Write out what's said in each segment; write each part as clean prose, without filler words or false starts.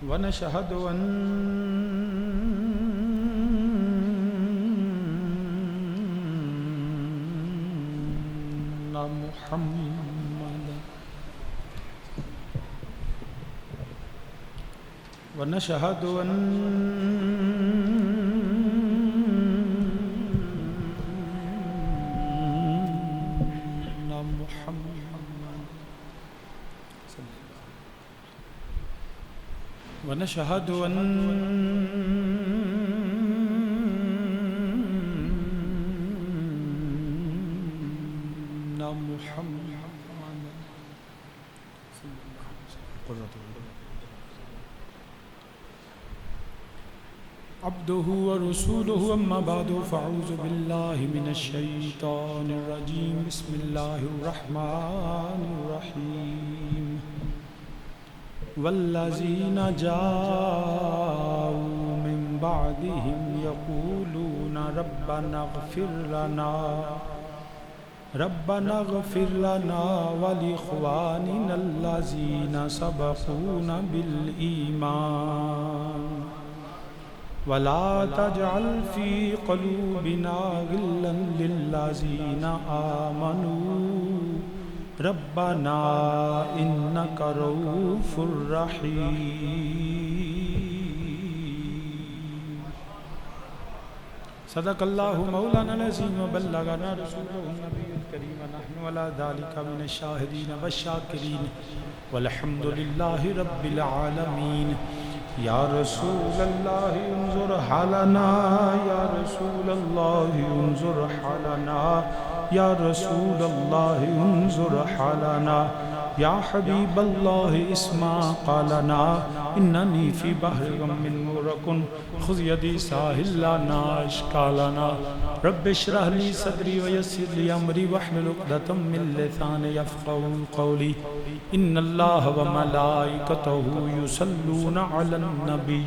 ونشهد أن محمدا ونشهد أن ونشهد أن عبده ورسوله أما بعد فأعوذ بالله من الشيطان الرجيم بسم الله الرحمن الرحيم والذين جاءوا من بعدهم يقولون ربنا اغفر لنا ولإخواننا الذين سبقونا بالإيمان ولا تجعل في قلوبنا غلا للذين آمنوا ربنا إنك رؤوف رحيم صدق الله مولانا العظيم وبلغنا رسوله النبي الكريم ونحن على ذلك من الشاهدين والشاكرين والحمد لله رب العالمين یا رسول اللہ انظر حالنا یا رسول اللہ انظر حالنا یا رسول اللہ انظر حالنا یا حبیب اللہ اسمع قالنا اننی فی بحر غم مغرق خذ یدی ساحل لا اشکالنا رب اشرح لی صدری ویسر لی امری واحلل عقدۃ من لسانی یفقهوا قولی ان اللہ وملائکتہ یصلون علی النبی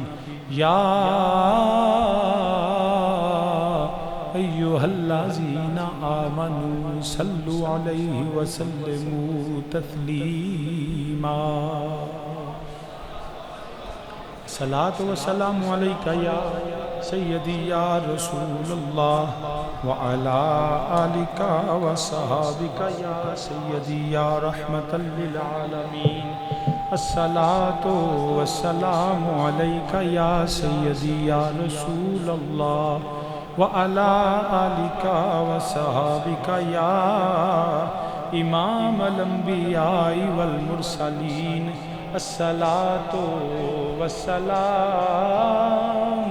یا ایھا الذین آمنوا صلوا علیہ وسلموا تسلیما صلاۃ و سلام علیک یا سیدی یا رسول اللہ وعلی آلک و صحابک یا سیدی یا رحمۃ للعالمین الصلاۃ والسلام علیک یا سیدی یا رسول اللہ وعلی آلک و صحابک یا امام الانبیاء والمرسلین الصلاۃ والسلام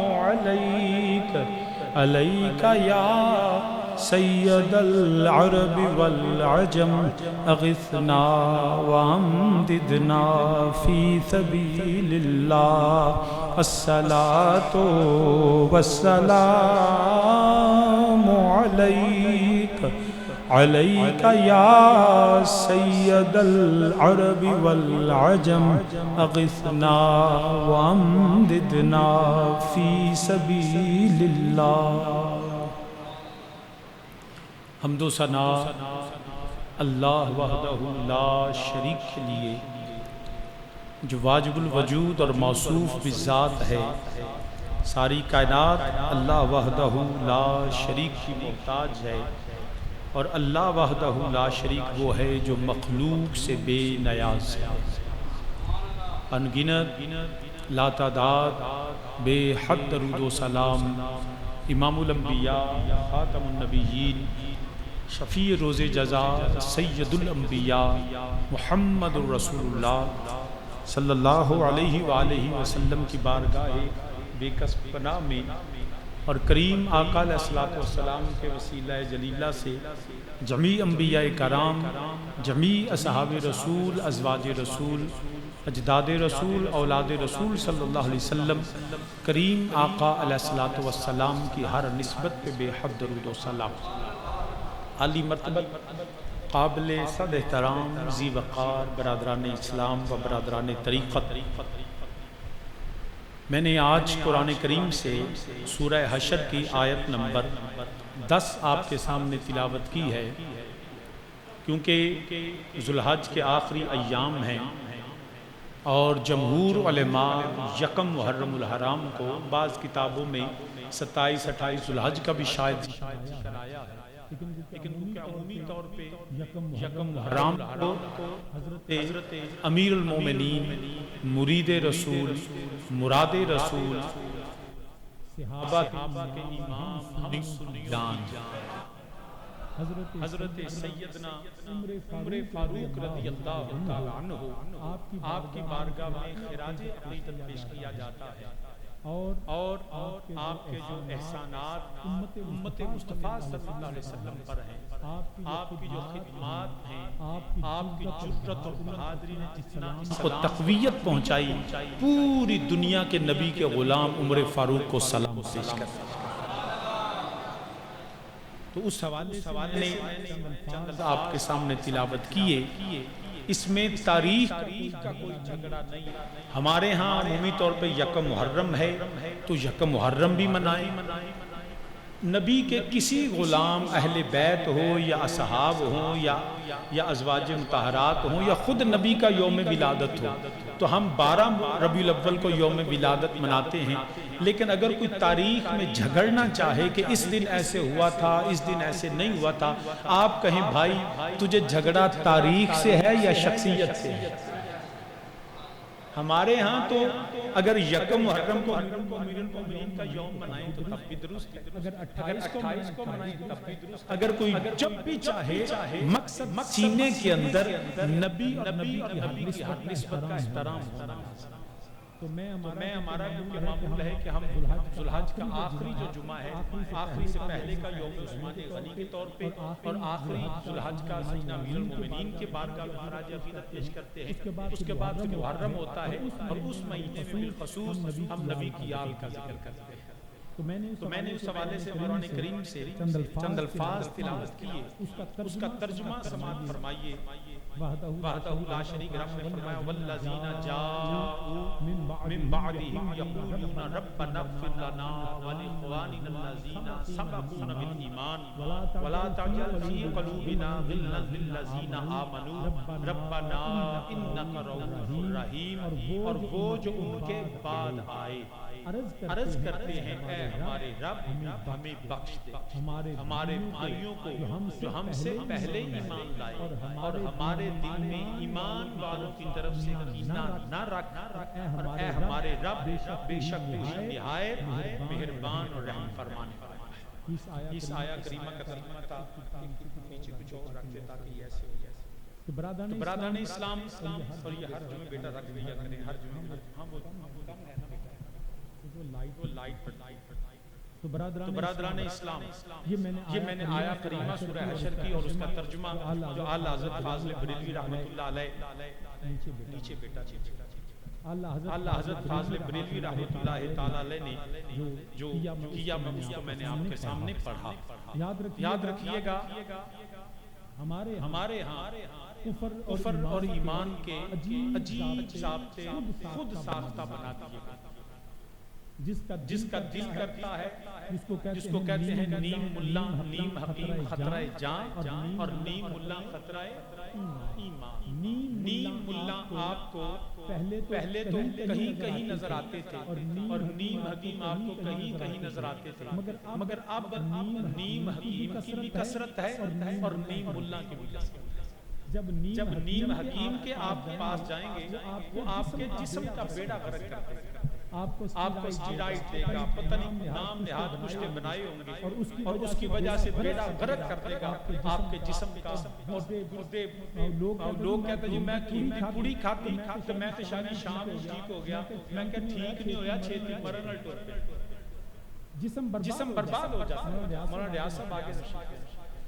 علیک یا سید العرب والعجم اغثنا وامددنا فی سبیل اللہ الصلاۃ والسلام علیک یا سید العرب والعجم اغثنا وامددنا فی سبیل اللہ حمد و ثنا اللہ وحدہ لا شریک کے لیے جو واجب الوجود اور موصوف بالذات ہے ساری کائنات اللہ وحدہ لا شریک کی محتاج ہے اور اللہ وحدہ لا شریک وہ ہے جو مخلوق سے بے نیاز ہے انگنت لا تعداد بے حد درود و سلام امام الانبیاء خاتم النبیین شفیع روز جزا سید الانبیاء محمد الرسول اللہ صلی اللہ علیہ وآلہ وسلم کی بارگاہ بے کس پناہ میں اور کریم آقا علیہ السلام کے وسیلہ جلیلہ سے جمیع انبیاء کرام جمیع اصحاب رسول ازواج رسول اجداد رسول اولاد رسول صلی اللہ علیہ وسلم کریم آقا علیہ السلام کی ہر نسبت پہ بے حد درود و سلام عالی مرتبت قابل صد احترام ذی وقار برادران اسلام و برادران طریقت میں نے آج قرآن کریم سے سورہ حشر کی آیت نمبر 10 آپ کے سامنے تلاوت کی ہے کیونکہ ذوالحج کے آخری ایام ہیں اور جمہور علماء یکم محرم الحرام کو بعض کتابوں میں 27-28 ذوالحج کا بھی شاید آیا ہے، لیکن عمومی طور پہ یکم محرم کو حضرت امیر المومنین، مرید رسول، مراد رسول، صحابہ کے امام جان حضرت سیدنا عمر فاروق رضی اللہ تعالی عنہ آپ کی بارگاہ میں خراج عقیدت پیش کیا جاتا ہے، اور آپ کے جو احسانات امت مصطفیٰ صلی اللہ علیہ وسلم پر ہیں، آپ کی جو خدمات ہیں، آپ کی جرأت اور بہادری نے جتنا اس کو تقویت پہنچائی، پوری دنیا کے نبی کے غلام عمر فاروق کو سلام پیش کرتے ہیں۔ تو اس حوالے سے میں نے چند الفاظ آپ کے سامنے تلاوت کیے، اس میں تاریخ کا کوئی جھگڑا نہیں۔ ہمارے ہاں عمومی طور پہ یکم محرم ہے تو یکم محرم بھی منائیں، نبی کے کسی غلام اہل بیت ہو یا اصحاب ہوں یا ازواج مطہرات ہوں یا خود نبی کا یوم ولادت ہو تو ہم 12 ربیع الاول کو یوم ولادت مناتے ہیں، لیکن اگر کوئی تاریخ میں جھگڑنا چاہے کہ اس دن ایسے ہوا تھا، اس دن ایسے نہیں ہوا تھا، آپ کہیں بھائی تجھے جھگڑا تاریخ سے ہے یا شخصیت سے ہے؟ ہمارے ہاں تو اگر یکم محرم کو امیر المومنین کا یوم منائیں تو تب بھی درست ہے، اگر 28 کو منائیں تب بھی درست ہے، اگر کوئی جب بھی چاہے مقصد سینے کے اندر نبی کی ہر نسبت کا احترام ہونا۔ تو میں ہمارا کیونکہ معمول ہے کہ ہم ذوالحج کا آخری جو جمعہ ہے، آخری سے پہلے کا یوم عثمان غنی کے طور پہ اور آخری ذوالحج کا سیدنا امیر المومنین کے بارگاہ میں خراج عقیدت پیش کرتے ہیں، اس کے بعد پھر محرم ہوتا ہے اور اس مہینے میں بالخصوص ہم نبی کی آل کا ذکر کرتے ہیں۔ تو میں نے اس حوالے سے قرآن کریم سے چند الفاظ تلاوت کیے، اس کا ترجمہ سماعت فرمائیے۔ وحدہ لا شریک رب نے فرمایا والذین جاءوا من بعدهم یقولون ربنا اغفر لنا ولاخواننا الذین سبقونا بالایمان ولا تجعل فی قلوبنا غلا للذین آمنوا ربنا انک رؤوف رحیم۔ اور وہ جو ان کے بعد آئے عرض کرتے ہیں اے ہمارے رب ہمیں بخش دے، ہمارے بھائیوں کو جو ہم سے پہلے ایمان لائے اور ہمارے دل میں ایمان والوں کی طرف سے کینہ نہ رکھ، اور اے ہمارے رب بے شک تو نہایت مہربان اور رحم فرمانے والا ہے۔ اس آیہ کریمہ کا ترجمہ تھا، پیچھے کچھ اور رکھ دیتا کہ یہ ایسے ہوئی ایسے۔ تو برادران اسلام اور یہ ہر جمعے بیٹا رکھ دیا کریں، ہر جمعے ہم وہ کم ہے نا بیٹا، وہ لائٹ پر تو برادران اسلام، یہ میں نے آیا کریمہ سورہ حشر کی اور اس کا ترجمہ جو اعلی حضرت فاضل بریلوی رحمۃ اللہ علیہ نیچے بیٹا اعلی حضرت فاضل بریلوی رحمۃ اللہ تعالی علیہ نے جو کیا میں نے آپ کے سامنے پڑھا۔ یاد رکھیے گا ہمارے ہاں کفر اور ایمان کے عجیب ضابطے خود ساختہ بنا دیے گئے۔ جس کا دل کرتا ہے، جس کو کہتے ہیں نیم ملا نیم حکیم خطرہ جان اور نیم ملا خطرہ ایمان۔ نیم ملا آپ کو پہلے تو کہیں نظر آتے تھے اور نیم حکیم آپ کو کہیں نظر آتے تھے، مگر اب نیم حکیم کی بھی کثرت ہے اور نیم ملا کی بھی کثرت ہے۔ جب نیم حکیم کے آپ کے پاس جائیں گے وہ آپ کے جسم کا بیڑا غرق کرتے ہیں، آپ کو اسٹیرائڈ دے گا، پتہ نہیں نام نہاد پشتے بنائے ہوں گے اور اس کی وجہ سے بیڑا غرق کر دے گا آپ کے جسم کا۔ لوگ کہتے ہیں جی میں پوڑی کھاتی تو میں تو شاید شام ٹھیک ہو گیا، میں کہ ٹھیک نہیں ہویا، چھیتی مرن الٹور پہ جسم برباد ہو جاتا ہے۔ مولانا ریاض صاحب آگے سے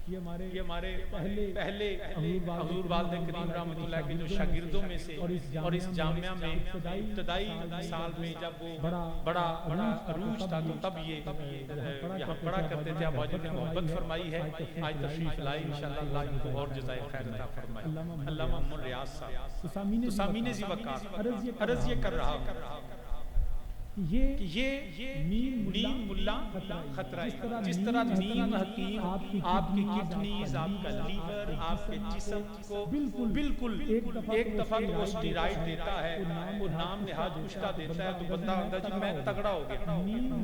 یہ ہمارے پہلے حضور والد کریم رحمۃ اللہ کے جو شاگردوں میں سے اور اس جامعہ میں ابتدائی سال میں جب وہ بڑا عروج تھا تو تب یہ یہاں پڑھا کرتے تھے۔ اب حضرت نے محبت فرمائی ہے، آج تشریف لائے، انشاءاللہ اللہ ان کو اور جزائے خیر عطا فرمائے۔ علامہ محمد ریاض صاحب تو سامعین ذی وقار عرض یہ کر رہا ہوں یہ نیم ملا خطرہ ہے. جس طرح نیم حکیم آپ کی کڈنیز، آپ کا لیور، آپ کے جسم کو بالکل ایک دفعہ وہ اسٹیرائڈ دیتا ہے، وہ نام نہاد کشتا دیتا ہے، تو بندہ ہوتا ہے جی میں تگڑا ہو گیا.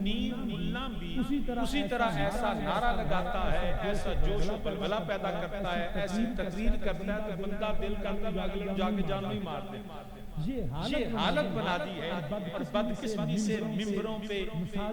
نیم ملا بھی اسی طرح ایسا نعرہ لگاتا ہے، ایسا جوش و بلبلہ پیدا کرتا ہے، ایسی تقریر کرتا ہے تو بندہ دل کرتا ہے اگلے جا کے جان نہیں مار دے. یہ حالت بنا دی ہے. اور بدقسمتی سے ممبروں پہ،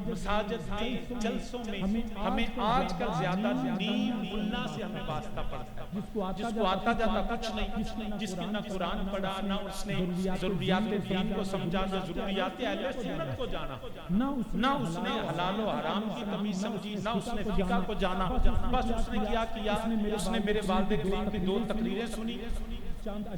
مساجد میں، جلسوں میں ہمیں آج کل زیادہ نیم ملا سے ہمیں واسطہ پڑتا ہے، جس کو آتا جاتا کچھ نہیں، جس نے نہ قرآن پڑھا، نہ اس نے ضروریات دین کو سمجھا، نہ ضروریات اہل سنت کو جانا، نہ اس نے حلال و حرام کی تمیز سمجھی، نہ اس نے فقہ کو جانا. بس اس نے کیا کیا، اس نے میرے والد کریم کی 2 تقریریں سنی،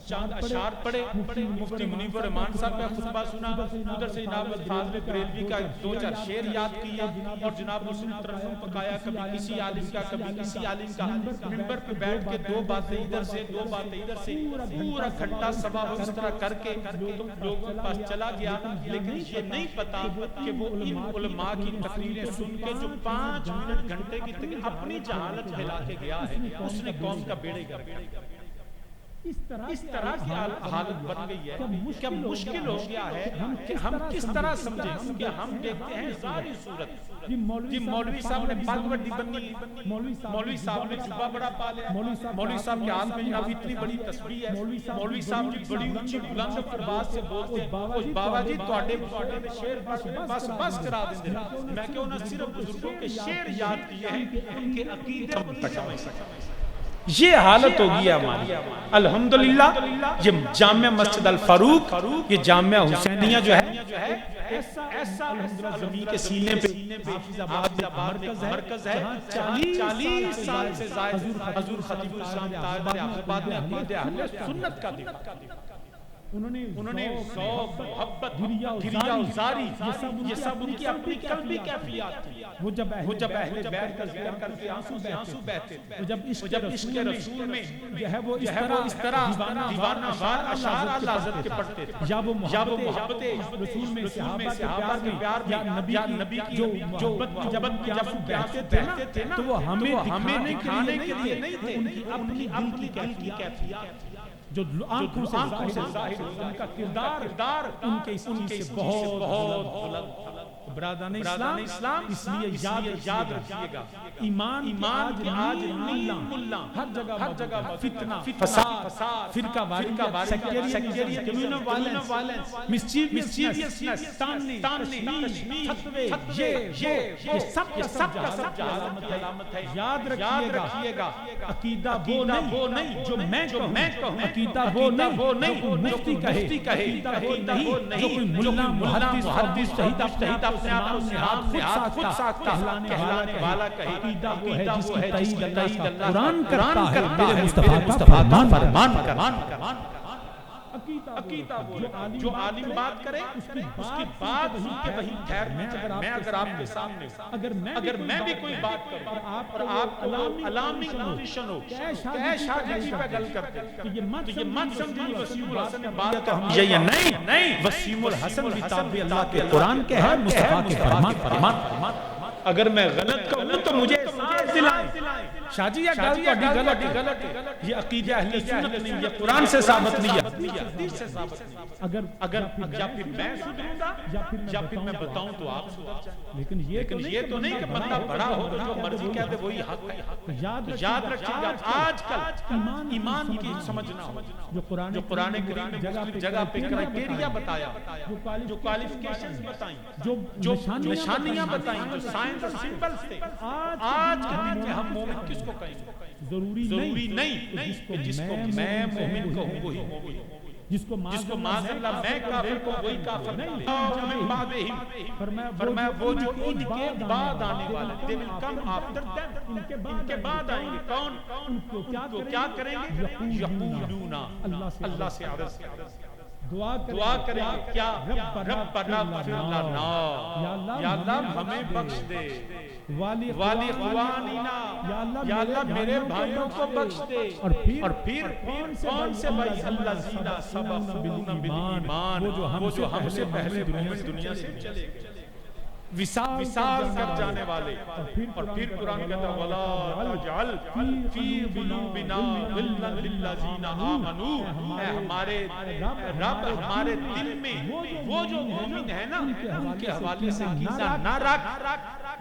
چاند اشعار پڑھے، مفتی منیب الرحمان صاحب کا خطبہ سنا، ادھر سے جناب فاضل بریلوی کا 2-4 شعر یاد کیا، اور جناب اس نے ترنم پکایا، کبھی کسی عالم کا، کبھی کسی عالم کا. منبر پہ بیٹھ کے 2 باتیں ادھر سے، 2 باتیں ادھر سے، پورا گھنٹہ سبا اس طرح کر کے لوگوں کے پاس چلا گیا. لیکن یہ نہیں پتا کہ وہ ان علماء کی تقریریں سن کے جو 5 منٹ گھنٹے کی تقریر اپنی جہالت پھیلا کے گیا ہے، اس نے قوم کا بیڑے گرک دیا. اس طرح کی حالت بن گئی ہے. کیا مشکل ہو گیا ہے کہ ہم کس طرح سمجھیں کہ ہم دیکھتے ہیں ظاہری صورت. جی مولوی صاحب نے پگ وڈی بنی، مولوی صاحب نے جبہ بڑا پا لیا، مولوی صاحب کے ہاتھ میں جناب اتنی بڑی تسبیح ہے، مولوی صاحب جی بڑی اونچی بلند آواز سے بولتے ہیں بابا جی تواڈے شعر بس کرا دیں. میں کہوں نہ صرف بزرگوں کے شعر یاد کیے ہیں کہ عقیدے کو نہیں سمجھ سکتے. یہ حالت ہوگی ہے ہماری. الحمدللہ یہ جامع مسجد الفاروق، یہ جامعہ حسینیہ جو ہے ایسا زمین کے سینے پہ حافظ آباد مرکز ہے. 40 سال سے زائد حضور خطیب الاسلام تاجدار آباد میں عقیدہ اہل سنت کا دن. انہوں نے ذوق، محبت، گریہ وزاری، یہ سب ان کی اپنی قلبی کیفیات تھی. وہ جب اہل بیت کا ذکر کر کے آنسو بہتے تھے، جب عشق رسول میں جو ہے وہ اس طرح دیوانہ وار اشعار اعلی حضرت کے پڑھتے تھے، یا وہ محبت رسول میں صحابہ کے پیار یا نبی کی جو محبت کی جب بہتے تھے نا، تو وہ ہمیں دکھانے کے لیے نہیں تھے، ان کی اپنی کیفیات جو آنکھوں سے ظاہر ہوتا ہے. ان کا کردار ان کے اس چیز سے بہت بلند. برادران اسلام اس لیے یاد رکھیے گا، ایمان کی آج ملا ہر جگہ فتنہ، فساد، فرقہ واریت، سیکٹریزم، کمیونل وائلنس، مسچیویسنس، تشنیع، فتوے، یہ سب کا سب علامت ہے. یاد رکھیے گا عقیدہ وہ نہیں جو میں کہوں، عقیدہ وہ نہیں جو مفتی کہے، عقیدہ وہ نہیں جو کوئی ملا محدث شہید اپنے آپ نے خود ساختہ کہلانے والا کہے. عقیدہ وہ ہے جس کی تائید اللہ قرآن کرتا ہے، میرے مصطفیٰ کا فرمان. عقیدہ وہ جو عالم بات کرے اس کی بات سن کے وہی ٹھہر جائے. میں اگر آپ کے سامنے اگر میں بھی کوئی بات کروں اور آپ علامت پوزیشن ہو کہ شاہ جی پہ گل کرتے تو یہ مت سمجھیں وسیم الحسن بات کا ہم یہ نہیں. وسیم الحسن بھی تابع اللہ کے قرآن کے ہے، مصطفیٰ کے فرمان. اگر میں غلط کہوں تو مجھے احساس دلائیں شاہ جی یہ غلط ہے، یہ عقیدہ اہل سنت نہیں، یہ قرآن سے ثابت نہیں ہے، حدیث سے ثابت نہیں. اگر یا پھر میں سدھروں گا یا پھر میں بتاؤں تو آپ سدھر جائیں. لیکن یہ تو نہیں کہ بندہ بڑا ہو تو جو مرضی کہہ دے وہی حق ہے. یاد رکھیے گا آج کل ایمان کی سمجھنا ہو، جو قرآن کریم نے جگہ پہ کرائٹیریا بتایا، جو کوالیفیکیشنز بتائیں، جو نشانیاں بتائیں، جو سائنس اور سمبلز تھے. آج کہتے ہیں ہم مومن کس کو کہیں گے؟ ضروری نہیں کہ جس کو میں مومن کہوں وہی مومن، جس کو معاذ اللہ میں کافر کو وہی کافر نہیں. فرمایا وہ جو ان کے بعد آنے والے they will come after them، ان کے بعد آئیں گے. کون؟ ان کو کیا کریں گے؟ یقولون اللہ سے عرض دعا کریں کیا ربنا اغفر لنا یا اللہ ہمیں بخش دے والی اخواننا یا اللہ میرے بھائیوں کو بخش دے اور پھر کون سے بھائی الذین سبقونا بالایمان وہ جو ہم سے پہلے دنیا سے چلے گئے وصال کر جانے والے اور پھر قرآن کہتا ہے وَلَا تَجْعَلْ فِي قُلُوبِنَا غِلًّا لِلَّذِينَ آمَنُوا اے ہمارے رب ہمارے دل میں وہ جو مومن ہے نا ان کے حوالے سے کینہ نہ رکھ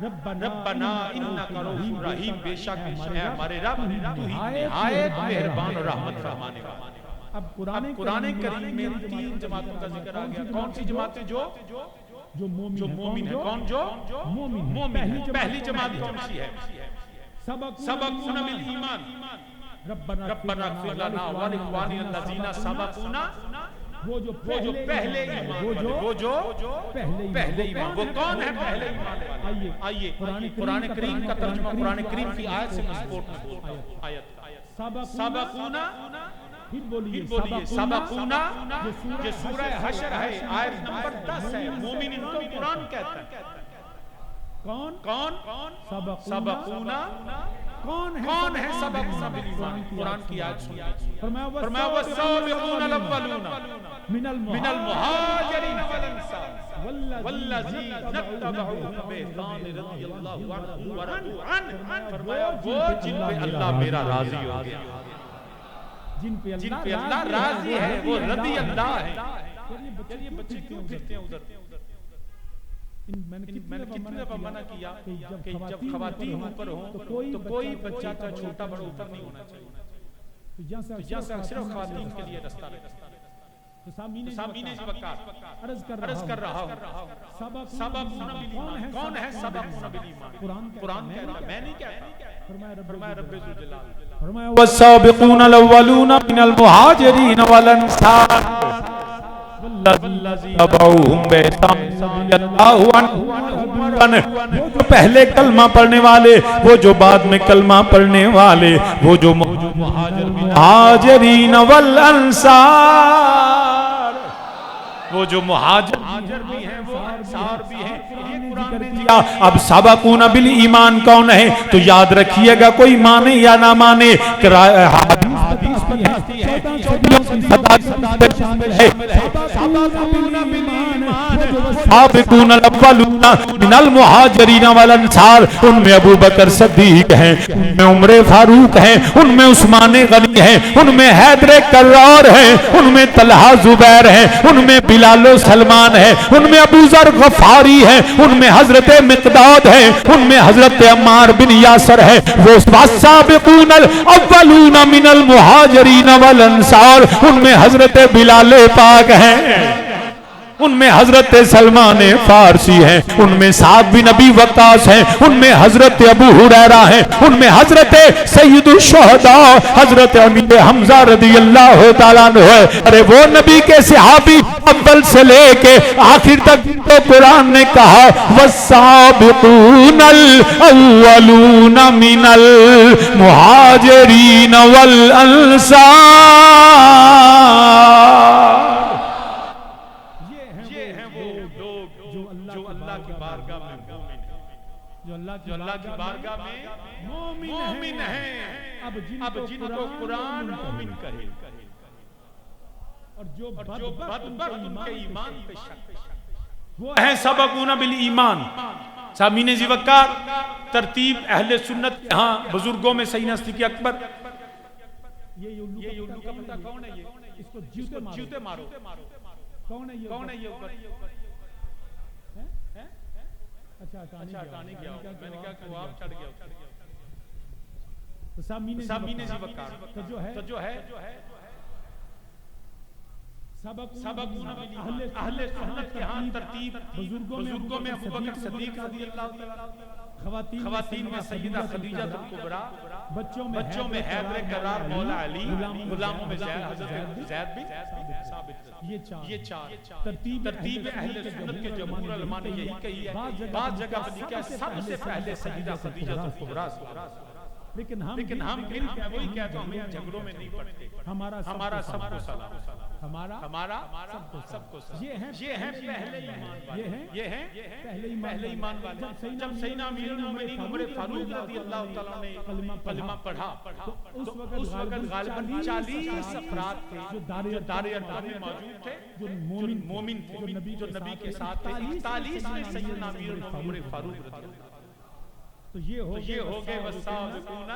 ربنا انک رؤوف رحیم بے شک اے ہمارے رب تو ہی نہایت مہربان اور رحمت فرمانے والا۔ اب قرآن کریم میں تین جماعتوں کا ذکر آ گیا۔ کون سی جماعتیں؟ جو مومن ہے۔ کون؟ جو مومن ہے۔ پہلی جماعت کون سی ہے؟ سبقونا بالایمان ربنا اغفر لنا ولاخواننا الذین سبقونا وہ جو پہلے ایمان والے وہ جو پہلے ایمان وہ کون ہے پہلے ایمان والے؟ آئیے قرآن کریم کا ترجمہ قرآن کریم کی آیت سے مسپوٹ آیت سبقونا پھر بولیے سبقونا یہ سورہ حشر ہے آیت نمبر 10 ہے۔ مومن ان کو قرآن کہتا ہے۔ کون؟ سبقونا کون ہے سبقونا بالایمان؟ قرآن کی آیت سنیے فرمایا والسابقون الاولون من المہاجرین والانصار والذین اتبعوهم بإحسان رضی اللہ عنہم ورضوا عنہ فرمایا وہ جن پہ اللہ میرا راضی ہو گیا، جن پہ اللہ راضی ہے وہ رضی اللہ ہے۔ چلیے بچے کیوں پھرتے ہیں ادھر؟ میں نے کتنے دفعہ منع کیا کہ جب خواتین اوپر ہوں تو کوئی بچہ کا چھوٹا بڑا اوپر نہیں ہونا چاہیے، جہاں سے صرف خواتین کے لیے رستہ رہتا ہے۔ سامعین وقار عرض کر رہا ہوں سبقونا بالایمان کون ہے؟ سبقونا بالایمان قرآن کہتا ہے، میں نہیں کہتا۔ فرمایا رب ذوالجلال فرمایا والسابقون الاولون من المہاجرین والانصار والذین تبعوهم بإحسان رضی اللہ عنہم وہ جو پہلے کلمہ پڑھنے والے وہ جو بعد میں کلمہ پڑھنے والے وہ جو مہاجرین والانصار وہ جو مہاجر بھی ہیں وہ انصار بھی ہیں۔ یہ قرآن نے دیا۔ اب سبقونا بالایمان کون ہے تو یاد رکھیے گا، کوئی مانے یا نہ مانے حدیث بھی ہے سابقون الاولون من المہاجرین والانصار ان میں ابو بکر صدیق ہیں، ان میں عمر فاروق ہیں، ان میں عثمان غنی ہیں، ان میں حیدر کرار ہیں، ان میں طلحہ زبیر ہیں، ان میں بلال و سلمان ہیں، ان میں ابو ذر غفاری ہیں، ان میں حضرت مقداد ہیں، ان میں حضرت عمار بن یاسر ہے۔ وہ سابقون الاولون من المہاجرین والانصار ان میں حضرت بلال پاک ہیں، ان میں حضرت سلمان فارسی ہیں، ان میں سعد بن ابی وقاص ہیں، ان میں حضرت ابو ہریرہ ہیں، ان میں حضرت سید الشہداء حضرت امیر حمزہ رضی اللہ تعالیٰ عنہ ہے۔ ارے وہ نبی کے صحابی اول سے لے کے آخر تک تو قرآن نے کہا والسابقون الاولون من المہاجرین والانصار جو اللہ کی بارگاہ میں مومن ہیں۔ اب جن کو قرآن مومن کہے اور جو بدبخت ان کے ایمان پہ شک وہ ہیں سبقونا بالایمان۔ سامعین ذی وقار ترتیب اہل سنت ہاں بزرگوں میں سیدنا صدیق اکبر یہ الو کا پتہ کون ہے؟ یہ اس کو جوتے مارو کون ہے یہ اوپر؟ اچھا ہٹانے گیا میں نے کہا کہ وہ آپ چڑھ گیا۔ سامعین ذی وقار تو جو ہے سبقونا اہل سنت کے ہاں ترتیب بزرگوں میں ابو بکر صدیق رضی اللہ تعالی، خواتین میں سیدہ خدیجہ الکبریٰ، بچوں میں حیدر کرار مولا علی، غلاموں میں زید بن ثابت۔ یہ چار ترتیب اہل سنت کے جمہور علماء نے یہی کہی ہے۔ بعض جگہ پر لکھا ہے سب سے پہلے سیدہ خدیجہ الکبریٰ لیکن ہم مل کے وہی کہتا ہوں ہم جھگڑوں میں نہیں پڑتے، ہمارا سب کو سلام، ہمارا سب کو سلام۔ یہ ہیں پہلے ایمان، یہ ہیں پہلے ایمان والے۔ جب سیدنا امیر المومنین عمر فاروق رضی اللہ تعالیٰ نے کلمہ پڑھا تو اس وقت غالباً 40 افراد تھے جو دار ارقم میں موجود تھے، جو مومن تھے، جو نبی کے ساتھ تھے۔ 41 میں سیدنا امیر المومنین عمر فاروق رضی اللہ، تو یہ ہو گئے والسابقون۔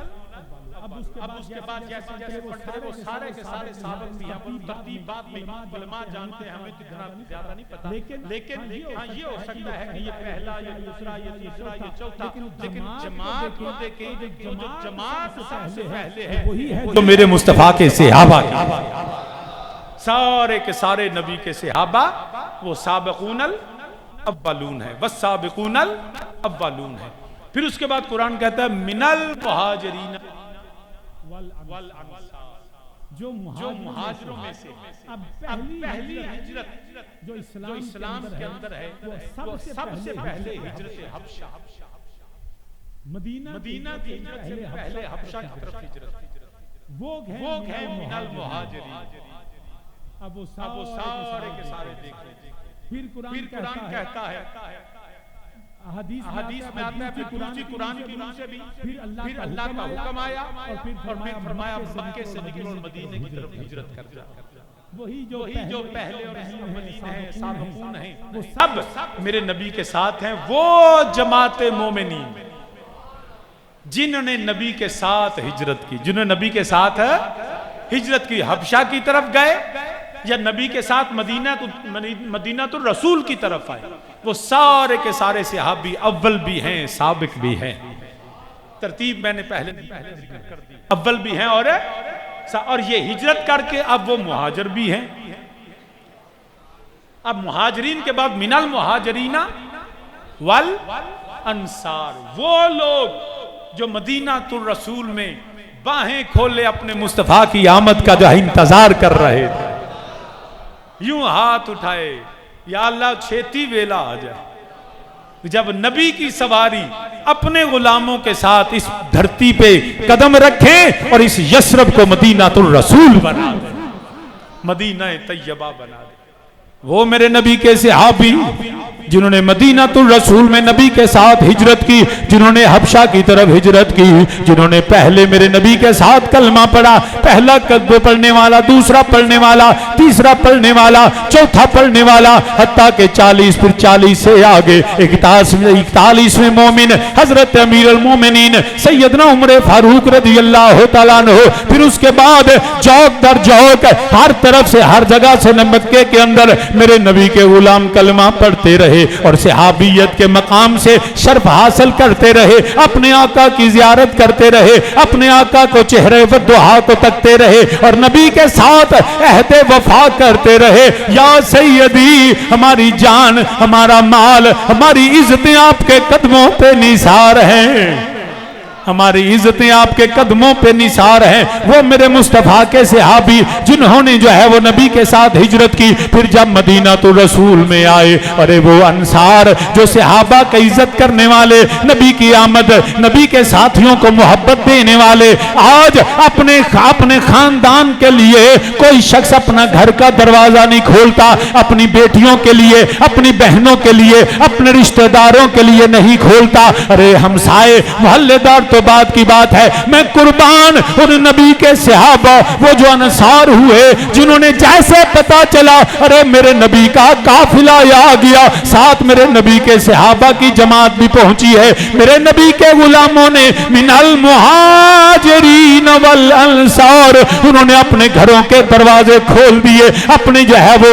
اب اس کے بعد جیسے جیسے پڑھتے رہے وہ سارے کے سارے سابق بھی ہیں، ترتیبات میں علماء جانتے ہیں، ہمیں اتنا زیادہ نہیں پتا، لیکن ہاں یہ ہو سکتا ہے کہ یہ پہلا، یہ دوسرا، یہ تیسرا، یہ چوتھا، لیکن جماعت کو دیکھیں، جو جماعت سب سے پہلے ہے تو میرے مصطفیٰ کے صحابہ سارے کے سارے نبی کے صحابہ وہ سابقون الاولون ہے، والسابقون الاولون ہے۔ پھر اس کے بعد قرآن کہتا ہے من المہاجرین والانصار، جو مہاجروں میں سے۔ اب پہلی ہجرت جو اسلام کے اندر ہے وہ سب سے پہلے ہجرت حبشہ، مدینہ کی ہجرت سے پہلے حبشہ کی طرف ہجرت، وہ ہیں من المہاجرین۔ اب وہ سارے کے سارے دیکھیں۔ پھر قرآن کہتا ہے، حدیث میں آتا ہے، پھر دوسری قرآن کی روح سے بھی پھر اللہ کا حکم آیا اور پھر فرمایا مکے سے نکلو اور مدینے کی طرف ہجرت کر جا۔ وہی جو پہلے اور اولین ہیں، سابقون ہیں، وہ سب میرے نبی کے ساتھ ہیں۔ وہ جماعت مومنین جنہوں نے نبی کے ساتھ ہجرت کی، جنہوں نے نبی کے ساتھ ہجرت کی، حبشہ کی طرف گئے یا نبی کے ساتھ مدینہ تو رسول کی طرف آئے، وہ سارے کے سارے صحابی اول بھی ہیں، سابق بھی ہیں۔ ترتیب میں نے پہلے ذکر کر دی، اول بھی ہیں اور یہ ہجرت کر کے اب وہ مہاجر بھی ہیں۔ اب مہاجرین کے بعد من المہاجرین والانصار، وہ لوگ جو مدینہ الرسول میں باہیں کھولے اپنے مصطفیٰ کی آمد کا جو انتظار کر رہے تھے، یوں ہاتھ اٹھائے یا اللہ چھیتی ویلا آ جائے، جب نبی کی سواری اپنے غلاموں کے ساتھ اس دھرتی پہ قدم رکھیں اور اس یثرب کو مدینہ الرسول بنا دے، مدینہ طیبہ بنا دے۔ وہ میرے نبی کے صحابی جنہوں نے مدینہ الرسول میں نبی کے ساتھ ہجرت کی، جنہوں نے حبشہ کی طرف ہجرت کی، جنہوں نے پہلے میرے نبی کے ساتھ کلمہ پڑھا، پہلا کلمہ پڑھنے والا، دوسرا پڑھنے والا، تیسرا پڑھنے والا، چوتھا پڑھنے والا، حتیٰ کہ 40 پھر 40 سے آگے 41ویں مومن حضرت امیر المومنین سیدنا عمر فاروق رضی اللہ تعالیٰ عنہ۔ پھر اس کے بعد چوک در چوک ہر طرف سے ہر جگہ سے مکے کے اندر میرے نبی کے غلام کلمہ پڑھتے رہے اور صحابیت کے مقام سے شرف حاصل کرتے رہے، اپنے آقا کی زیارت کرتے رہے، اپنے آقا کو چہرے والدعا کو تکتے رہے اور نبی کے ساتھ عہد وفا کرتے رہے۔ یا سیدی، ہماری جان، ہمارا مال، ہماری عزتیں آپ کے قدموں پہ نثار ہیں، ہماری عزتیں آپ کے قدموں پہ نثار ہیں۔ وہ میرے مصطفیٰ کے صحابی جنہوں نے جو ہے وہ نبی کے ساتھ ہجرت کی، پھر جب مدینہ الرسول میں آئے، ارے وہ انصار جو صحابہ کا عزت کرنے والے، نبی کی آمد، نبی کے ساتھیوں کو محبت دینے والے، آج اپنے خاندان کے لیے کوئی شخص اپنا گھر کا دروازہ نہیں کھولتا، اپنی بیٹیوں کے لیے، اپنی بہنوں کے لیے، اپنے رشتہ داروں کے لیے نہیں کھولتا۔ ارے ہمسائے محلے دار تو بعد کی بات ہے، میں قربان ان نبی کے صحابہ، وہ جو انصار ہوئے، جنہوں نے جیسے پتا چلا ارے میرے نبی کا قافلہ آ گیا، ساتھ میرے نبی کے صحابہ کی جماعت بھی پہنچی ہے، میرے نبی کے غلاموں نے من المہاجرین والانصار، انہوں نے اپنے گھروں کے دروازے کھول دیے، اپنے جو ہے وہ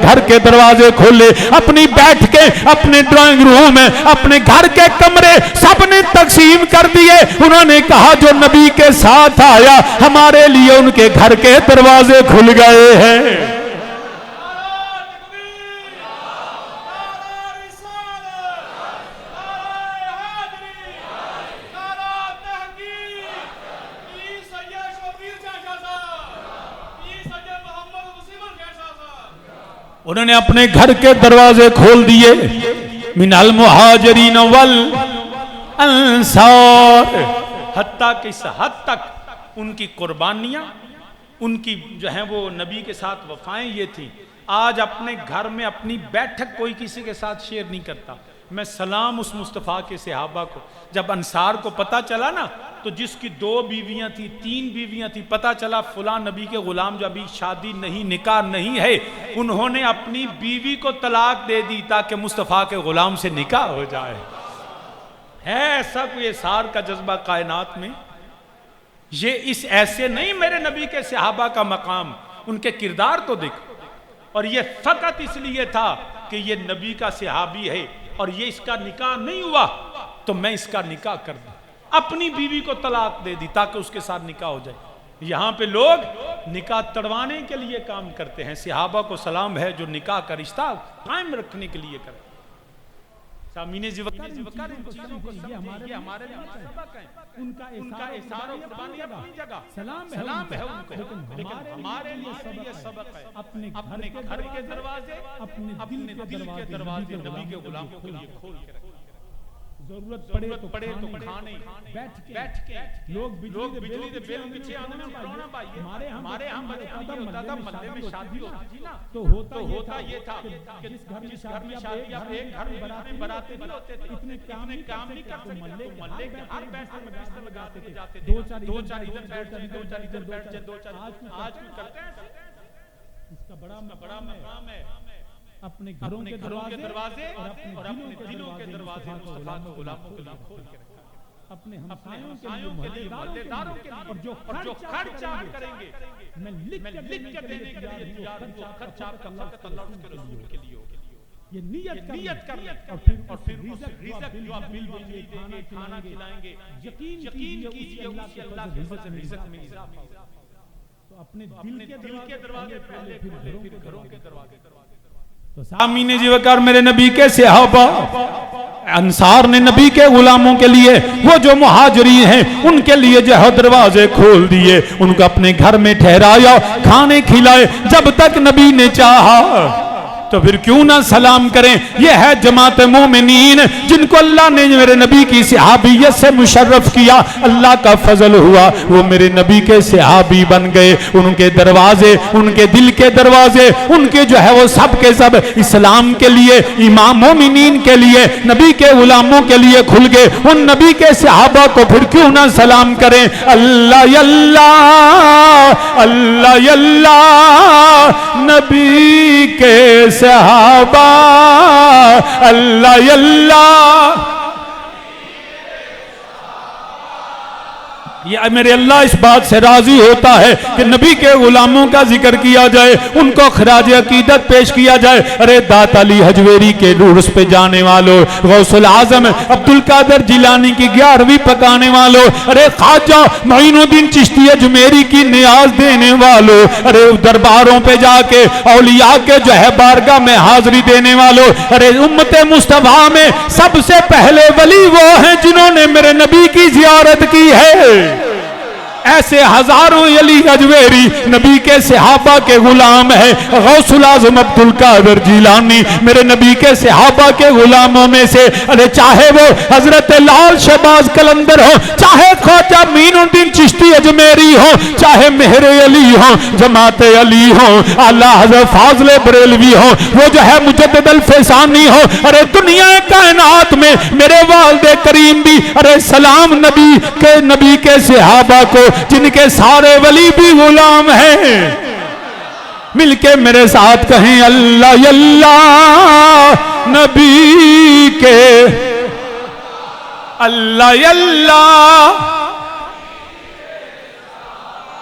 گھر کے دروازے کھولے، اپنی بیٹھ کے اپنے ڈرائنگ روم میں اپنے گھر کے کمرے سب نے تقسیم کر دیے۔ انہوں نے کہا جو نبی کے ساتھ آیا ہمارے لیے ان کے گھر کے دروازے کھل گئے ہیں۔ انہوں نے اپنے گھر کے دروازے کھول دیے، من المہاجرین والانصار، حتیٰ کہ اس حد تک ان کی قربانیاں، ان کی جو ہیں وہ نبی کے ساتھ وفائیں یہ تھی. آج اپنے گھر میں اپنی بیٹھک کوئی کسی کے ساتھ شیئر نہیں کرتا. میں سلام اس مصطفیٰ کے صحابہ کو، جب انصار کو پتا چلا نا، تو جس کی 2 بیویاں تھی 3 بیویاں تھی، پتا چلا فلاں نبی کے غلام جو ابھی شادی نہیں، نکاح نہیں ہے، انہوں نے اپنی بیوی کو طلاق دے دی تاکہ مصطفیٰ کے غلام سے نکاح ہو جائے. ہے ایسا کوئی اثار کا جذبہ کائنات میں؟ یہ اس ایسے نہیں میرے نبی کے صحابہ کا مقام، ان کے کردار تو دیکھو. اور یہ فقط اس لیے تھا کہ یہ نبی کا صحابی ہے اور یہ اس کا نکاح نہیں ہوا تو میں اس کا نکاح کر دوں. اپنی بیوی کو طلاق دے دی تاکہ اس کے ساتھ نکاح ہو جائے. یہاں پہ لوگ نکاح تڑوانے کے لیے کام کرتے ہیں. صحابہ کو سلام ہے جو نکاح کا رشتہ قائم رکھنے کے لیے کرتے ہیں. سامعین وقار ان چیزوں کو سمجھیں، یہ ہمارے لیے سبق ہے. ان کا احسان و قربانی اپنی جگہ، سلام ہے ان کو، لیکن ہمارے لیے سبق ہے اپنے گھر کے دروازے، اپنے دل کے دروازے نبی کے غلاموں کے لیے کھول کے رکھیں. ضرورت پڑے تو کھانے بیٹھ کے لوگ بجلی دے بل پیچھے آنے میں کرونا بھائی. ہمارے ہم ہوتا تھا محلے میں شادی ہوتی تھی نا، تو ہوتا یہ تھا کہ جس گھر میں شادی اب ایک گھر میں براتے نہیں ہوتے تھے، اتنے کام نہیں کرتے تھے، محلے کے ہر بیٹھے میں بستر لگاتے تھے، 2-4 ادھر بیٹھ جائیں، 2-4 ادھر بیٹھ جائیں، 2-4 آج بھی کرتے ہیں. اس کا بڑا مقام ہے اپنے گھروں کے دروازے اور اپنے دلوں کے دروازے مصطفیٰ کے غلاموں کے لیے کھول کے رکھا. اپنے ہمسایوں کے لیے، محلے داروں کے لیے، اور جو خرچ کریں گے میں لکھ کے دینے کے لیے تیار ہوں. خرچ آپ کا فقط اللہ اس کے رسول کے لیے ہو. یہ نیت کر لیں اور پھر رزق جو آپ مل دیں گے، کھانا کھلائیں گے، یقین کیجئے اسی اللہ کے فضل سے رزق میں اضافہ ہوگا. تو اپنے دل کے دروازے پہلے پھر گھروں کے دروازے. سامعین جی وقار میرے نبی کے صحابہ انصار نے نبی کے غلاموں کے لیے، وہ جو مہاجرین ہیں ان کے لیے جو ہے دروازے کھول دیے، ان کو اپنے گھر میں ٹھہرایا، کھانے کھلائے. جب تک نبی نے چاہا تو پھر کیوں نہ سلام کریں. یہ ہے جماعت مومنین جن کو اللہ نے میرے نبی کی صحابیت سے مشرف کیا. اللہ کا فضل ہوا، وہ میرے نبی کے صحابی بن گئے. ان کے دروازے، ان کے دل کے دروازے، ان کے جو ہے وہ سب کے سب اسلام کے لیے، امام مومنین کے لیے، نبی کے غلاموں کے لیے کھل گئے. ان نبی کے صحابہ کو پھر کیوں نہ سلام کریں. اللہ اللہ اللہ اللہ نبی کے صحابہ، اللہ اللہ. یہ میرے اللہ اس بات سے راضی ہوتا ہے کہ نبی کے غلاموں کا ذکر کیا جائے، ان کو خراج عقیدت پیش کیا جائے. ارے دات علی حجویری کے عرس پہ جانے والوں، غوث العظم عبد القادر جیلانی کی 11ویں پکانے والوں، ارے خواجہ معین الدین چشتی اجمیری کی نیاز دینے والوں، ارے درباروں پہ جا کے اولیاء کے جو ہے بارگاہ میں حاضری دینے والوں، ارے امت مصطفیٰ میں سب سے پہلے ولی وہ ہیں جنہوں نے میرے نبی کی زیارت کی ہے. ایسے ہزاروں علی حجویری نبی کے صحابہ کے غلام ہیں. غوث العظم عبد القادر جیلانی میرے نبی کے صحابہ کے غلاموں میں سے. ارے چاہے وہ حضرت لال شہباز قلندر ہو، چاہے خواجہ معین الدین چشتی اجمیری ہو، چاہے مہر علی ہو، جماعت علی ہو، اعلیٰ حضرت فاضل بریلوی ہو، وہ جو ہے مجدد الفیضانی ہو. ارے دنیا کائنات میں میرے والد کریم بھی ارے سلام نبی کے صحابہ کو، جن کے سارے ولی بھی غلام ہیں. مل کے میرے ساتھ کہیں اللہ اللہ نبی کے، اللہ اللہ.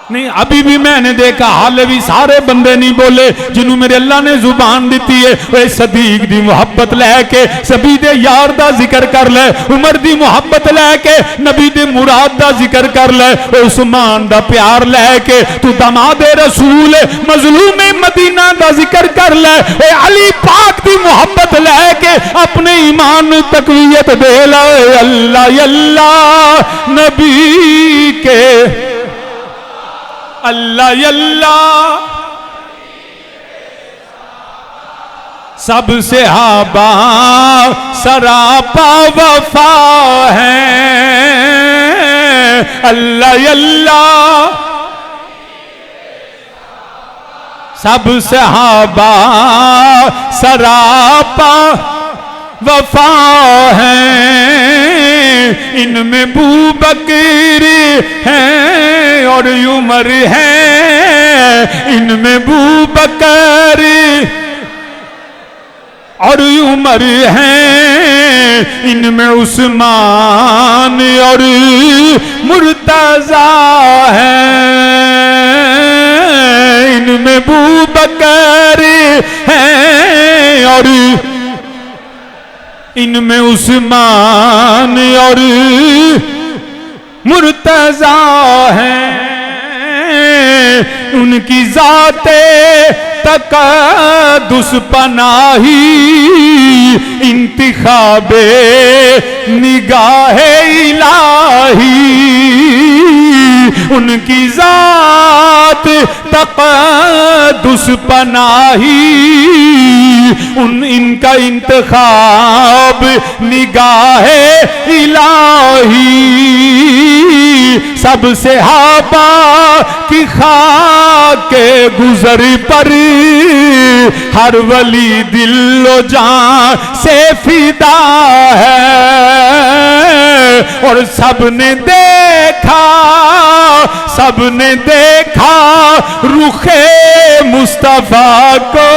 نہیں ابھی بھی میں نے دیکھا حال بھی سارے بندے نہیں بولے جنہوں میرے اللہ نے زبان دیتی ہے. وہ صدیق دی محبت لے کے سبی دے یار دا ذکر کر لے، عمر دی محبت لے کے نبی دے مراد دا ذکر کر لے، عثمان دا پیار لے کے تو داماد رسول مظلوم مدینہ دا ذکر کر لے، علی پاک دی محبت لے کے اپنے ایمان تقویت دے لے. اللہ اللہ نبی کے، اللہ اللہ سب صحابہ سراپا وفا ہیں. اللہ اللہ سب صحابہ سراپا وفا ہیں، ان میں ابو بکر ہیں اور عمر ہیں، ان میں ابو بکر اور عمر ہیں، ان میں عثمان اور مرتضی ہیں، ان میں ابو بکر ہیں اور ان میں عثمان اور مرتضی ہیں، ان کی ذات تقدس پناہی انتخاب نگاہ الہی، ان کی ذات تقدس پناہی ان کا انتخاب نگاہ الہی، سب صحابہ کی خاک کے گزر پر ہر ولی دل و جان سے فدا ہے، اور سب نے دیکھا رخ مصطفیٰ کو۔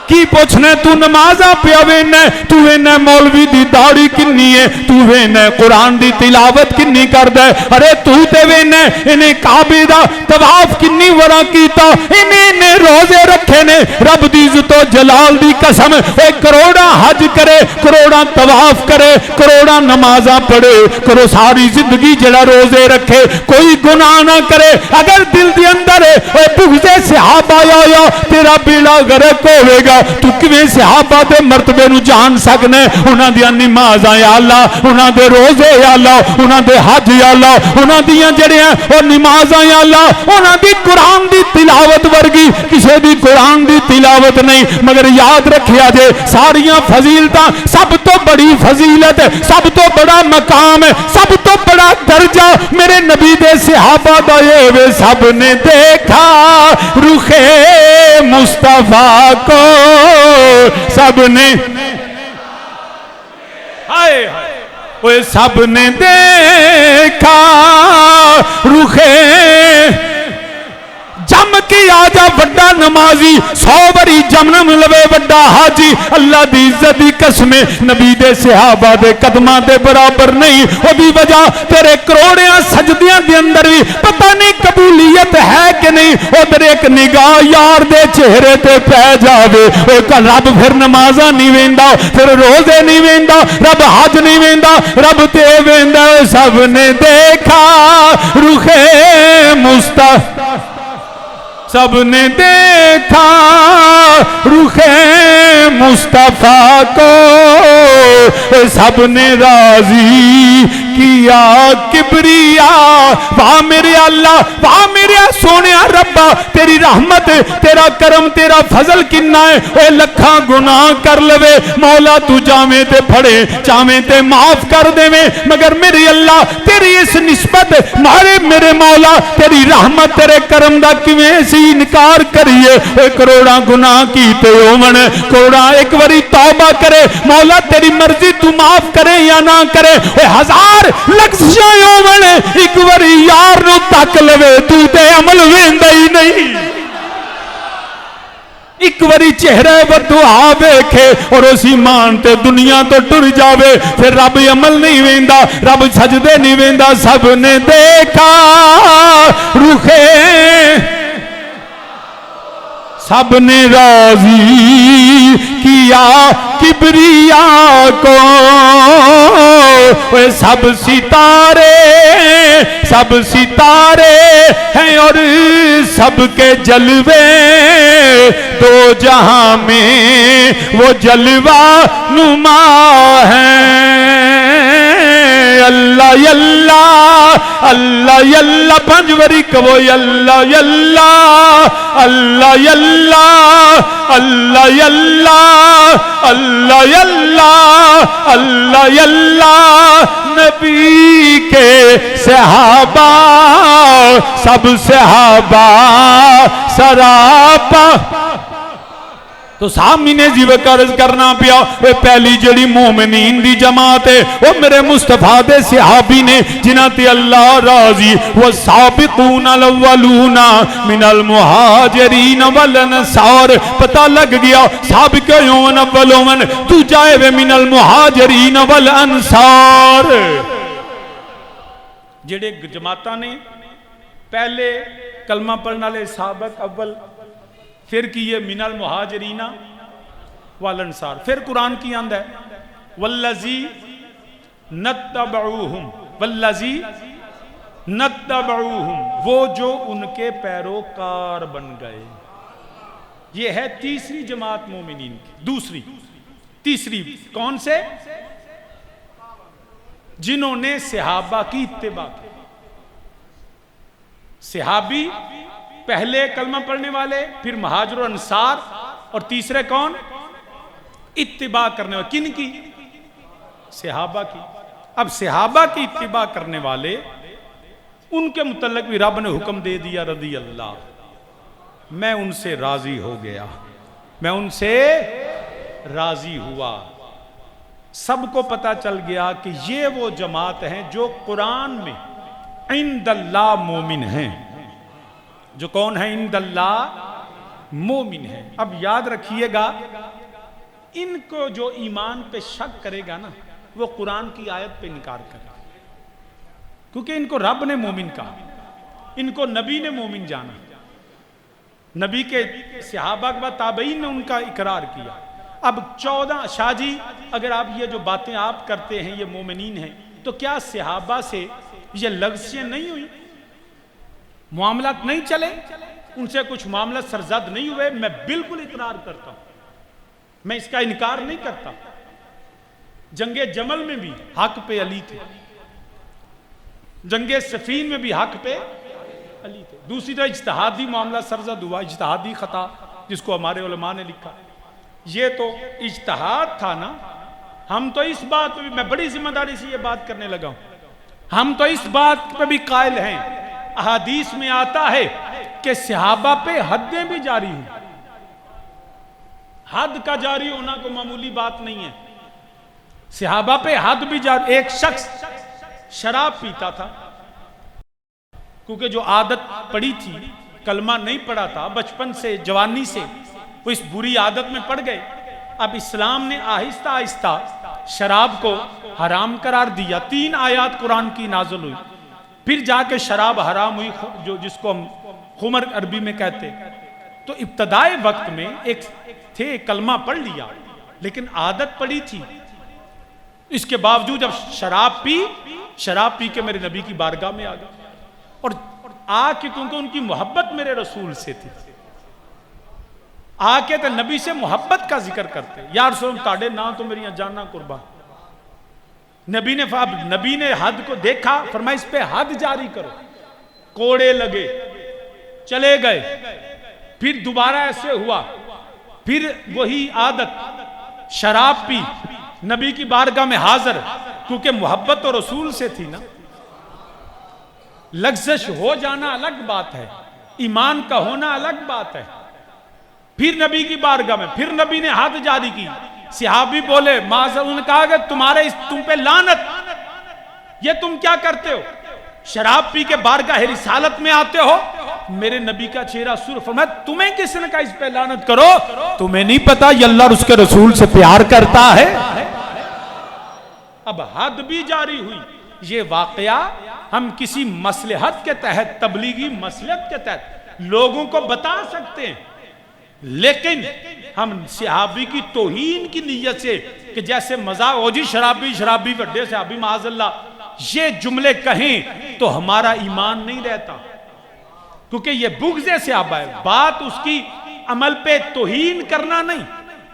کی پوچھنے تو نمازاں پیا وینے، تو وینے مولوی دی داڑھی کنی ہے، تو وینے قرآن دی تلاوت کنی کر دے، ارے تو تے وینے انہیں کعبے دا طواف کنی ورا کیتا، انہیں روزے رکھے نے، رب دی عزت و جلال دی قسم، اے کروڑا حج کرے، کروڑا طواف کرے، کروڑا نمازاں پڑھے، کرو ساری زندگی جڑا روزے رکھے، کوئی گناہ نہ کرے، اگر دل دی اندر ہے اے بغض صحابہ یا تیرا بیڑا غرق ہوئے گا، تو کیویں صحابہ دے مرتبے نو جان سکنے، انہاں دیاں نمازاں یا اللہ، انہاں دے روزے یا اللہ، انہاں دے حج یا اللہ، انہاں دیاں جڑیاں اور نمازاں یا اللہ، انہاں دی قرآن دی تلاوت ورگی کسے دی قرآن دی تلاوت نہیں، مگر یاد رکھیا جے ساریاں فضیلتاں، سب تو بڑی فضیلت، سب تو بڑا مقام، سب تو بڑا درجہ میرے نبی دے صحابہ دا یہ وے، سب نے دیکھا رخ مصطفیٰ کو، سب نے سب نے دیکھا رخ جم کی آجا وڈا نمازی، 100 بری جمنم لوے وڈا حاجی، اللہ دی عزت دی قسمیں نبی دے صحابہ دے قدمہ دے برابر نہیں، وہ بھی وجہ تیرے کروڑیاں سجدیاں دے اندر بھی پتہ نہیں قبولیت ہے کہ نہیں، ادھر ایک نگاہ یار دے چہرے تے پہ جاوے، رب پھر نمازاں نہیں ویندا، پھر روزے نہیں ویندا، رب حج نہیں ویندا، رب تے ویندا، سب نے دیکھا رخ مصطفیٰ، سب نے دیکھا رخ مصطفیٰ کو، سب نے راضی کیا کبریا، واہ میرے اللہ، واہ میرے سونیا ربا، تیری رحمت تیرا کرم تیرا فضل کنا ہے، اے لکھاں گناہ کر لوے مولا تو جاویں تے پھڑے چاویں تے معاف کر دے میں، مگر میرے اللہ تیری اس نسبت مارے میرے مولا تیری رحمت تیرے کرم دا کیویں سی انکار کریے، اے کروڑا گناہ کیتے ہوون، کروڑا ایک واری توبہ کرے مولا تیری مرضی تو معاف کرے یا نہ کرے، اے ہزار لکشاں ہوون ایک واری یار نو تک لوے تو تے عمل ویندا ہی نہیں، ایک واری چہرہ بدعا ویکھے اور اس ایمان تے دنیا تو ٹر جاوے، پھر رب عمل نہیں ویندا، رب سجدے نہیں ویندا، سب نے دیکھا رخے، سب نے راضی کیا کبریا کو، سب ستارے ہیں اور سب کے جلوے، دو جہاں میں وہ جلوہ نما ہیں، اللہ یاللہ اللہ یاللہ پنجوری کہو اللہ یاللہ اللہ یاللہ اللہ یاللہ اللہ یاللہ اللہ یاللہ، نبی کے صحابہ سب صحابہ سراپا. تو سامنے جی وکرز کرنا پیا وہ پہلی جڑی مومنین دی جماعت ہے وہ میرے مصطفیٰ دے صحابی نے جنہ تے اللہ راضی. والسابقون الاولون من المہاجرین والانصار. پتہ لگ گیا سابقون اولون تو جائے وے من المہاجرین والانصار. جڑے جماعتاں نے پہلے کلمہ پڑھنے والے سابق اول پھر کیے من المہاجرین والانصار. پھر قرآن کی آندہ ہے والذی نتبعوہم والذی نتبعوہم وہ جو ان کے پیروکار بن گئے. یہ ہے تیسری جماعت مومنین کی. دوسری تیسری کون سے؟ جنہوں نے صحابہ کی اتباع کی. صحابی پہلے کلمہ پڑھنے والے پھر مہاجر و انصار اور تیسرے کون؟ اتباع کرنے والے. کن کی؟ صحابہ کی. اب صحابہ کی اتباع کرنے والے ان کے متعلق بھی رب نے حکم دے دیا رضی اللہ میں ان سے راضی ہو گیا میں ان سے راضی ہوا. سب کو پتا چل گیا کہ یہ وہ جماعت ہیں جو قرآن میں عند اللہ مومن ہیں. جو کون ہے؟ عند اللہ مومن ہے. اب یاد رکھیے گا ان کو جو ایمان پہ شک کرے گا نا وہ قرآن کی آیت پہ انکار کرے گا کیونکہ ان کو رب نے مومن کہا, ان کو نبی نے مومن جانا, نبی کے صحابہ کے بعد تابعین نے ان کا اقرار کیا. اب 14 شاہ جی اگر آپ یہ جو باتیں آپ کرتے ہیں یہ مومنین ہیں تو کیا صحابہ سے یہ لغزشیں نہیں ہوئی؟ معاملات نہیں چلے؟ ان سے کچھ معاملات سرزد نہیں ہوئے؟ میں بالکل اقرار کرتا ہوں, میں اس کا انکار نہیں کرتا. جنگ جمل میں بھی حق پہ علی تھے, جنگ صفین میں بھی حق پہ علی تھے. دوسری طرح اجتہادی معاملہ سرزد ہوا, اجتہادی خطا جس کو ہمارے علماء نے لکھا, یہ تو اجتہاد تھا نا. ہم تو اس بات پہ بھی, میں بڑی ذمہ داری سے یہ بات کرنے لگا ہوں, ہم تو اس بات پہ بھی قائل ہیں احادیث میں آتا ہے کہ صحابہ پہ حدیں بھی جاری ہیں. حد کا جاری ہونا کوئی معمولی بات نہیں ہے. صحابہ پہ حد بھی جاری. ایک شخص شراب پیتا تھا کیونکہ جو عادت پڑی تھی, کلمہ نہیں پڑا تھا بچپن سے جوانی سے, وہ اس بری عادت میں پڑ گئے. اب اسلام نے آہستہ آہستہ شراب کو حرام قرار دیا. 3 آیات قرآن کی نازل ہوئی, پھر جا کے شراب حرام ہوئی جو جس کو ہم خمر عربی میں کہتے. تو ابتدائی وقت میں ایک تھے کلمہ پڑھ لیا لیکن عادت پڑی تھی. اس کے باوجود جب شراب پی کے میرے نبی کی بارگاہ میں آ گئے اور آ کے کیونکہ ان کی محبت میرے رسول سے تھی, آ کے تو نبی سے محبت کا ذکر کرتے, یا رسول اللہ تاڑے نہ تو میری جاننا قربان. نبی نے حد کو دیکھا, فرمایا اس پہ حد جاری کرو. کوڑے لگے, چلے گئے, پھر دوبارہ ایسے ہوا, پھر وہی عادت, شراب پی, نبی کی بارگاہ میں حاضر, کیونکہ محبت تو رسول سے تھی نا. لغزش ہو جانا الگ بات ہے, ایمان کا ہونا الگ بات ہے. پھر نبی کی بارگاہ میں, پھر نبی نے حد جاری کی. صحابی بولے معاذ, انہوں نے کہا کہ تم پہ لعنت, یہ تم کیا کرتے ہو؟ شراب پی کے بارگاہ رسالت میں آتے ہو. میرے نبی کا چہرہ سرخ, فرمایا تمہیں کس نے کہا اس پہ لعنت کرو؟ تمہیں نہیں پتا یہ اللہ اور اس کے رسول سے پیار کرتا ہے؟ اب حد بھی جاری ہوئی. یہ واقعہ ہم کسی مصلحت کے تحت, تبلیغی مصلحت کے تحت لوگوں کو بتا سکتے ہیں, لیکن ہم صحابی کی توہین کی نیت سے کہ جیسے مذاق ہو جی شرابی وڈے صحابی معاذ اللہ, یہ جملے کہیں تو ہمارا ایمان نہیں رہتا, کیونکہ یہ بغض صحابہ ہے. بات اس کی عمل پہ توہین کرنا نہیں.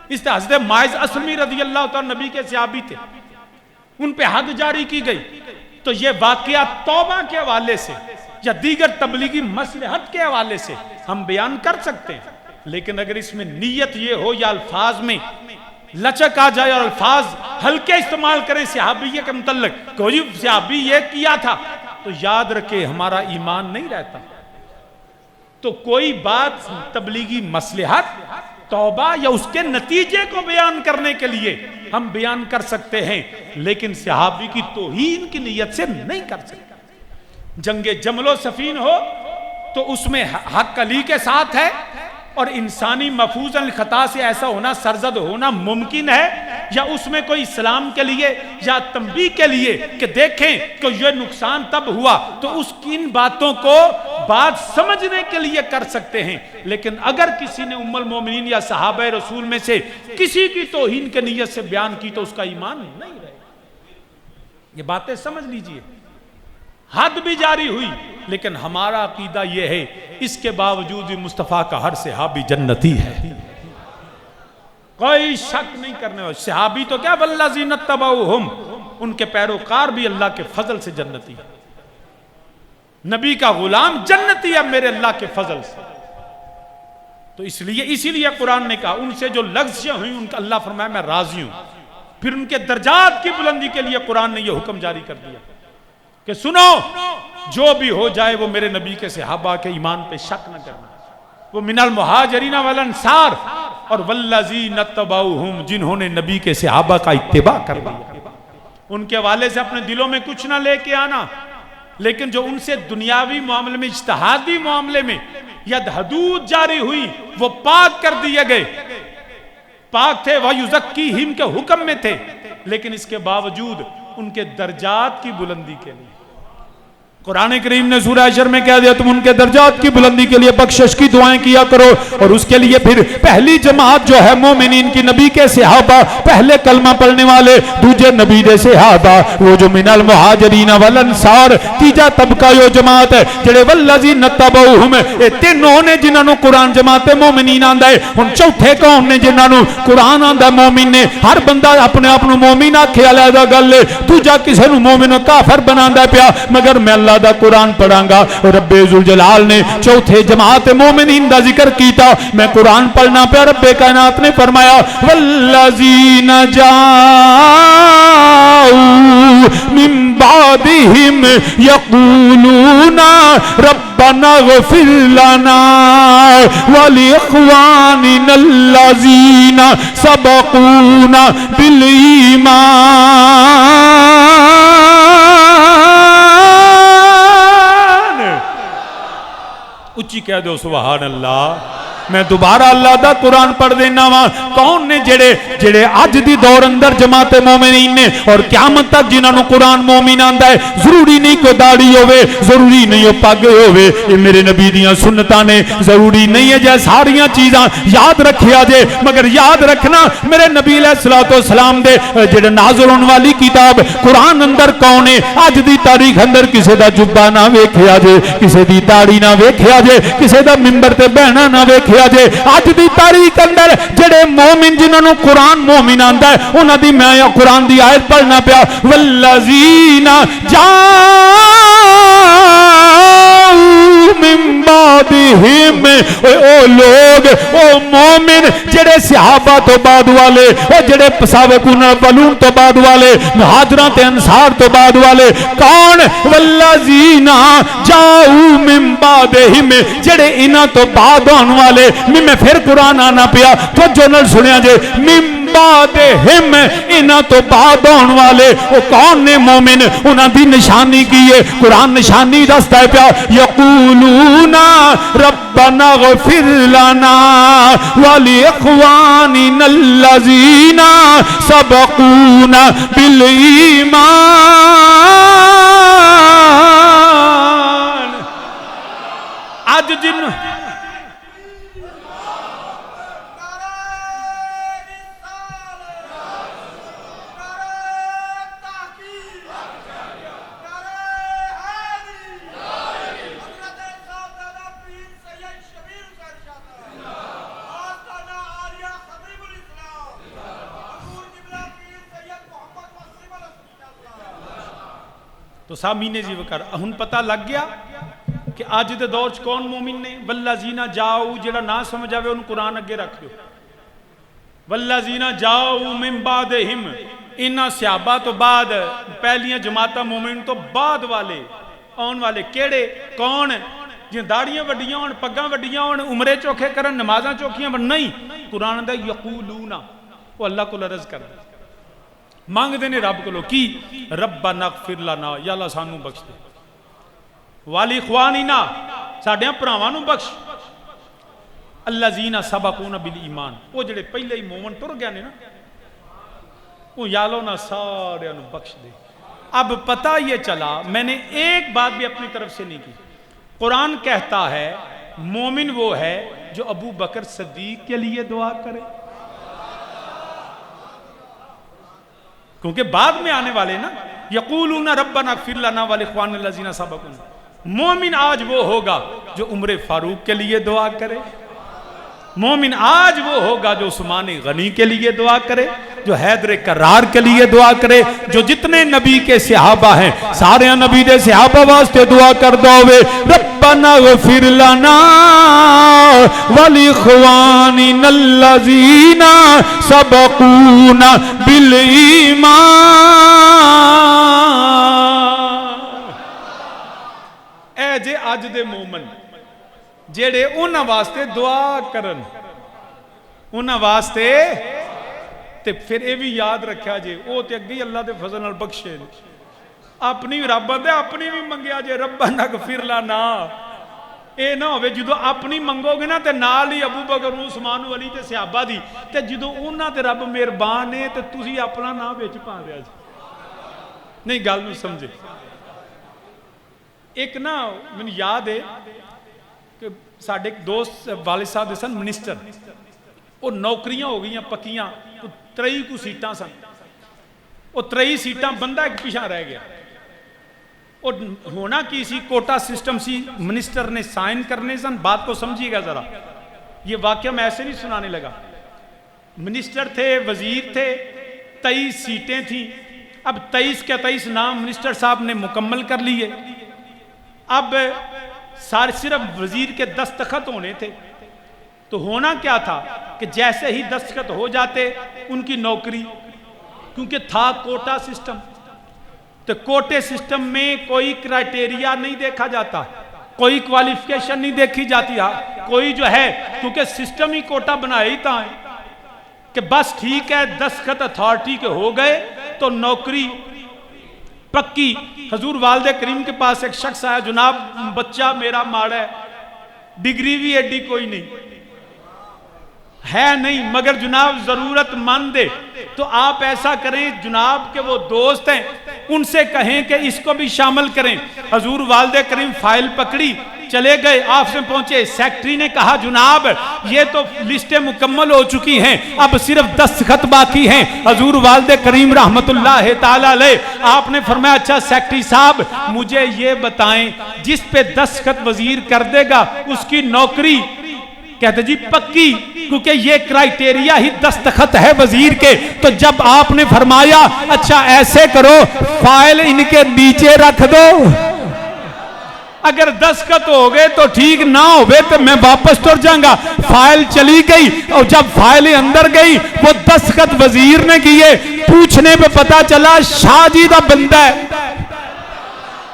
اس طرح حضرت ماعز اسلمی رضی اللہ تعالی نبی کے صحابی تھے, ان پہ حد جاری کی گئی. تو یہ واقعہ توبہ کے حوالے سے یا دیگر تبلیغی مصلحت کے حوالے سے ہم بیان کر سکتے ہیں, لیکن اگر اس میں نیت یہ ہو یا الفاظ میں لچک آ جائے اور الفاظ ہلکے استعمال کریں صحابیہ کے متعلق کہ جی صحابی یہ کیا تھا، تو یاد رکھے ہمارا ایمان نہیں رہتا. تو کوئی بات تبلیغی مصلحت، توبہ یا اس کے نتیجے کو بیان کرنے کے لیے ہم بیان کر سکتے ہیں، لیکن صحابی کی توہین کی نیت سے نہیں کر سکتے. جنگ جمل و صفین ہو تو اس میں حق علی کے ساتھ ہے، اور انسانی مفوز الخطا سے ایسا ہونا سرزد ہونا ممکن ہے، یا اس میں کوئی اسلام کے لیے یا تنبیہ کے لیے کہ دیکھیں کہ یہ نقصان تب ہوا، تو اس کی ان باتوں کو بات سمجھنے کے لیے کر سکتے ہیں. لیکن اگر کسی نے ام المومنین یا صحابہ رسول میں سے کسی کی توہین کے نیت سے بیان کی تو اس کا ایمان نہیں رہے. یہ باتیں سمجھ لیجئے. حد بھی جاری ہوئی، لیکن ہمارا عقیدہ یہ ہے اس کے باوجود بھی مصطفیٰ کا ہر صحابی جنتی ہے، کوئی شک نہیں کرنے والا. صحابی تو کیا، والذین اتبعوہم، ان کے پیروکار بھی اللہ کے فضل سے جنتی ہے. نبی کا غلام جنتی ہے میرے اللہ کے فضل سے. تو اسی لیے قرآن نے کہا ان سے جو لغزشیں ہوئیں ان کا اللہ فرمایا میں راضی ہوں. پھر ان کے درجات کی بلندی کے لیے قرآن نے یہ حکم جاری کر دیا کہ سنو، جو بھی ہو جائے وہ میرے نبی کے صحابہ کے ایمان پہ شک نہ کرنا. وہ من المہاجرین والانصار اور والذین اتبعوہم، جنہوں نے نبی کے صحابہ کا اتباع کر لیا. ان کے والے سے اپنے دلوں میں کچھ نہ لے کے آنا، لیکن جو ان سے دنیاوی معاملے میں، اجتہادی معاملے میں یا حدود جاری ہوئی وہ پاک کر دیے گئے. پاک تھے، وَيُزَكِّيهِمْ کے حکم میں تھے، لیکن اس کے باوجود ان کے درجات کی بلندی کے لیے قرآن کریم نے سورہ حشر میں کہہ دیا تم ان کے درجات کی بلندی کے لیے بخشش کی دعائیں کیا کرو. اور اس کے لیے پھر پہلی جماعت جو ہے مومنین کی، نبی کے صحابہ، پہلے کلمہ پڑھنے والے، دوسرے نبی دے صحابہ، وہ جو من المہاجرین والانصار، تیجا طبقہ یہ جماعت ہے جڑے والذین اتبعوہم، یہ تینوں نے جنہاں نو قرآن جماعت مومنین آندا ہے. ہن چوتھے کون نے جنہاں نو قرآن آندا مومن نے. ہر بندہ اپنے آپ نو مومن آکھے علیحدہ گل ہے، دوجا کسے نو مومن کافر بناندا پیا، مگر میں اللہ دا قرآن پڑھاں گا. رب ذوالجلال نے چوتھے جماعت مومنین دا ذکر کیتا، میں قرآن پڑھنا پیا. رب کائنات نے فرمایا والذین جاءوا من بعدہم یقولون ربنا اغفر لنا ولاخواننا الذین سبقونا بالایمان. اچھی کہہ دو سبحان اللہ. میں دوبارہ اللہ دا قرآن پڑھ دینا وا. کون نے جڑے اج دی دور اندر جماعت مومنین نے اور قیامت تک جنہاں نو قرآن مومن آندا ہے. ضروری نہیں کوئی داڑھی ہوے، ضروری نہیں پگ ہوے، یہ میرے نبی دیاں سنتاں نے. ضروری نہیں ہے جے ساریاں چیزاں یاد رکھیا جے، مگر یاد رکھنا میرے نبی علیہ الصلوۃ والسلام دے جڑے نازل ہون والی کتاب قرآن اندر کون ہے. اج دی تاریخ اندر کسے دا جبہ نہ ویکھیا جے، کسے دی داڑھی نہ ویکھیا جے، کسے دا منبر تے بہنا نہ ویکھیا جے. اج دی تاریخ اندر جڑے مومن جنہاں نو قرآن مومن آندا ہے انہاں دی میں قرآن دی آیت پڑھنا پیا والذین جاءوا من بعدہم. او لوگ، او مومن جڑے صحابہ تو بعد والے، او جڑے سابقون الاولون تو بعد والے، مہاجراں تے انصار تو بعد والے کون؟ والذین جاءوا من بعدہم، جڑے انہاں تو بعد ہون والے. میں پھر قرآن آنا پیا تو جنرل سنیا جے من بعدہم، انہاں تو بعد ہون والے وہ کون نے مومن؟ انہاں دی نشانی کی ہے قرآن نشانی دستا ہے پیا. یقولون ربنا اغفر لنا ولاخواننا الذین سبقونا بالایمان. آج جن تو سامعین جی وکر ہن پتہ لگ گیا کہ آج دے دور چ کون مومن نے. والذین جاؤ جڑا نہ سمجھ آوے ان قرآن اگے رکھ لو. والذین جاؤ من بعدہم انہاں صحابہ تو بعد پہلیاں جماعتاں مومن تو بعد والے آن والے کیڑے کون جی داڑیاں وڈیاں ہون پگاں وڈیاں ہون عمرے چوکھے کرن نمازاں چوکھیاں بن نہیں قرآن دا یقولون وہ اللہ کو عرض کر مانگ دینے رب کو کی ربنا اغفر لنا یا اللہ سانو بخش دے والی اخوانینا ساڈیاں پراواں نوں بخش الذین سبقونا بالایمان وہ جڑے پہلے ہی مومن ٹر گئے نے نا وہ یا اللہ نا سارے نوں بخش دے اب پتہ یہ چلا میں نے ایک بات بھی اپنی طرف سے نہیں کی قرآن کہتا ہے مومن وہ ہے جو ابو بکر صدیق کے لیے دعا کرے کیونکہ بعد میں آنے والے نا یقولون ربنا اغفر لنا ولاخواننا الذین سبقونا مومن آج وہ ہوگا جو عمر فاروق کے لیے دعا کرے مومن آج وہ ہوگا جو عثمان غنی کے لیے دعا کرے جو حیدر کرار کے لیے دعا کرے جو جتنے نبی کے صحابہ ہیں سارے نبی دے صحابہ واسطے دعا کر دووے ربنا اغفر لنا ولاخواننا الذین سبقونا بالایمان اے جے اج دے مومن جیڑے انہاں واسطے دعا کرن انہاں واسطے تے پھر اے بھی یاد رکھیا جے او تے اگے اللہ دے فضل نال بخشے اپنی رب دے اپنی بھی منگیا جے ربنا اغفر لنا اے نہ ہوے جدوں اپنی منگو گے نا تے نال ہی ابو بکر عثمان علی تے صحابہ دی تے جدوں انہاں تے رب مہربان ہے تے تسی اپنا نام وچ پا دیا جی نہیں گل نوں سمجھے ایک نا مجھے یاد ہے کہ ساڈے ایک دوست والد صاحب دے سن منسٹر وہ نوکریاں ہو گئیاں پکیاں تو 23 کو سیٹاں سن وہ 23 سیٹاں بندہ ایک پیچھے رہ گیا اور ہونا کی سی کوٹا سسٹم سی منسٹر نے سائن کرنے سن بات کو سمجھیے گا ذرا یہ واقعہ میں ایسے نہیں سنانے لگا منسٹر تھے وزیر تھے 23 سیٹیں تھیں اب 23 کے 23 نام منسٹر صاحب نے مکمل کر لیے اب صرف وزیر کے دستخط ہونے تھے تو ہونا کیا تھا کہ جیسے ہی دستخط ہو جاتے ان کی نوکری کیونکہ تھا کوٹا سسٹم تو کوٹے سسٹم میں کوئی کرائٹیریا نہیں دیکھا جاتا کوئی کوالیفیکیشن نہیں دیکھی جاتی کوئی جو ہے کیونکہ سسٹم ہی کوٹا بنایا ہی تھا کہ بس ٹھیک ہے دستخط اتھارٹی کے ہو گئے تو نوکری پکی حضور والد کریم کے پاس ایک شخص آیا جناب بچہ میرا ماڑا ہے ڈگری بھی ایڈی کوئی نہیں ہے نہیں مگر جناب ضرورت مند ہے تو آپ ایسا کریں جناب کے وہ دوست ہیں ان سے کہیں کہ اس کو بھی شامل کریں حضور والد کریم فائل پکڑی چلے گئے آفس میں پہنچے سیکٹری نے کہا جناب یہ تو لسٹیں مکمل ہو چکی ہیں اب صرف دستخط باقی ہیں حضور والد کریم رحمت اللہ تعالی علیہ آپ نے فرمایا اچھا سیکٹری صاحب مجھے یہ بتائیں جس پہ دستخط وزیر کر دے گا اس کی نوکری کہتے جی پکی کیونکہ یہ کرائیٹیریا ہی دستخط ہے وزیر کے تو جب آپ نے فرمایا اچھا ایسے کرو فائل ان کے نیچے رکھ دو اگر دستخط ہو گئے تو ٹھیک نہ ہوئے تو میں واپس ٹر جاؤں گا فائل چلی گئی اور جب فائل اندر گئی وہ دستخط وزیر نے کیے پوچھنے پہ پتا چلا شاہ جی دا بندہ ہے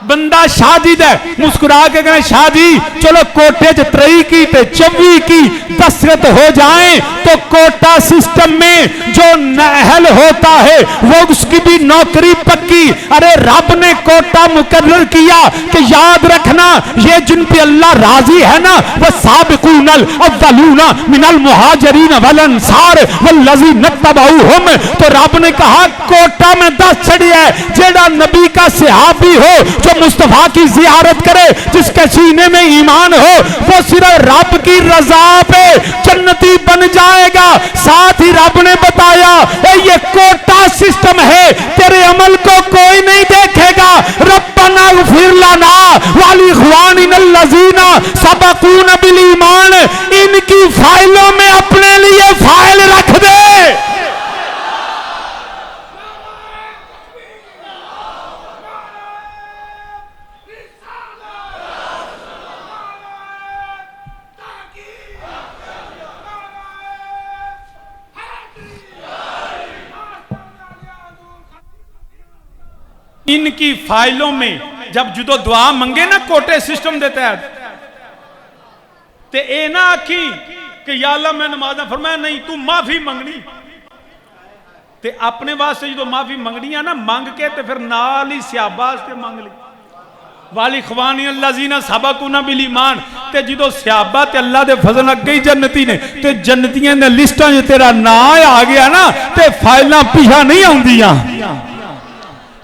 بندہ شاہ جی ہے مسکرا کے کہنے شاہ جی چلو کوٹے 23 کی تے 24 کی دستخط ہو جائیں تو کوٹا سسٹم میں جو نااہل ہوتا ہے وہ اس کی بھی نوکری پکی ارے رب نے کوٹا مقرر کیا کہ یاد رکھنا یہ جن پہ اللہ راضی ہے نا والسابقون الاولون من المہاجرین والانصار والذین اتبعوہم تو رب نے کہا کوٹا میں 10 چھڑیا ہے جیڑا نبی کا صحابی ہو جو مصطفیٰ کی زیارت کرے جس کے سینے میں ایمان ہو وہ صرف رب کی رضا پہ جنتی بن جائے گا ساتھ ہی رب نے بتایا اے یہ کوٹا سسٹم ہے تیرے عمل کو کوئی نہیں دیکھے گا ربنا اغفر لنا ولاخواننا الذین سبقونا بالایمان ان کی فائلوں میں اپنے لیے فائل رکھ دے ان کی فائلوں میں جب جدو دعا منگے نا کوٹے سسٹم دیتا ہے تے اے نہ آکھی کہ یا اللہ میں نمازاں، فرمایا نہیں تو معافی منگنی تے اپنے واسطے جدو معافی منگنی ہے نا مانگ کے تے پھر نال ہی صحابہ سے مانگ لی والی خوانی اللہ زینہ سبقونا بالایمان تے جدو صحابہ تے اللہ دے فضل اگئی جنتی نے تے جنتیاں نے لسٹاں جو تیرا نا آ گیا نا تے فائلہ پیچھا نہیں آن دیا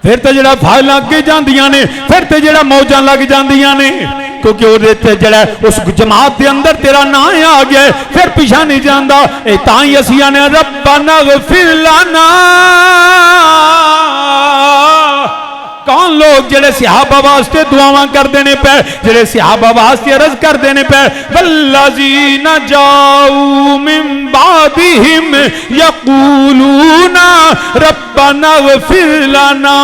پھر تے جڑا فائلہ اگے جان دیا نے پھر تے جڑا موجاں لگ جان دیا نے کیونکہ وہ دیتے جڑا اس جماعت دے اندر تیرا نا آ گیا ہے پھر پیچھا نہیں جاندہ اے تائیں اسیاں نے ربنا غفر لنا کون لوگ جڑے صحابہ واسطے دعاواں کر دینے پہ جڑے صحابہ واسطے عرض کر دینے پہ والذین جاؤ من بعدہم یقولون ربنا اغفر لنا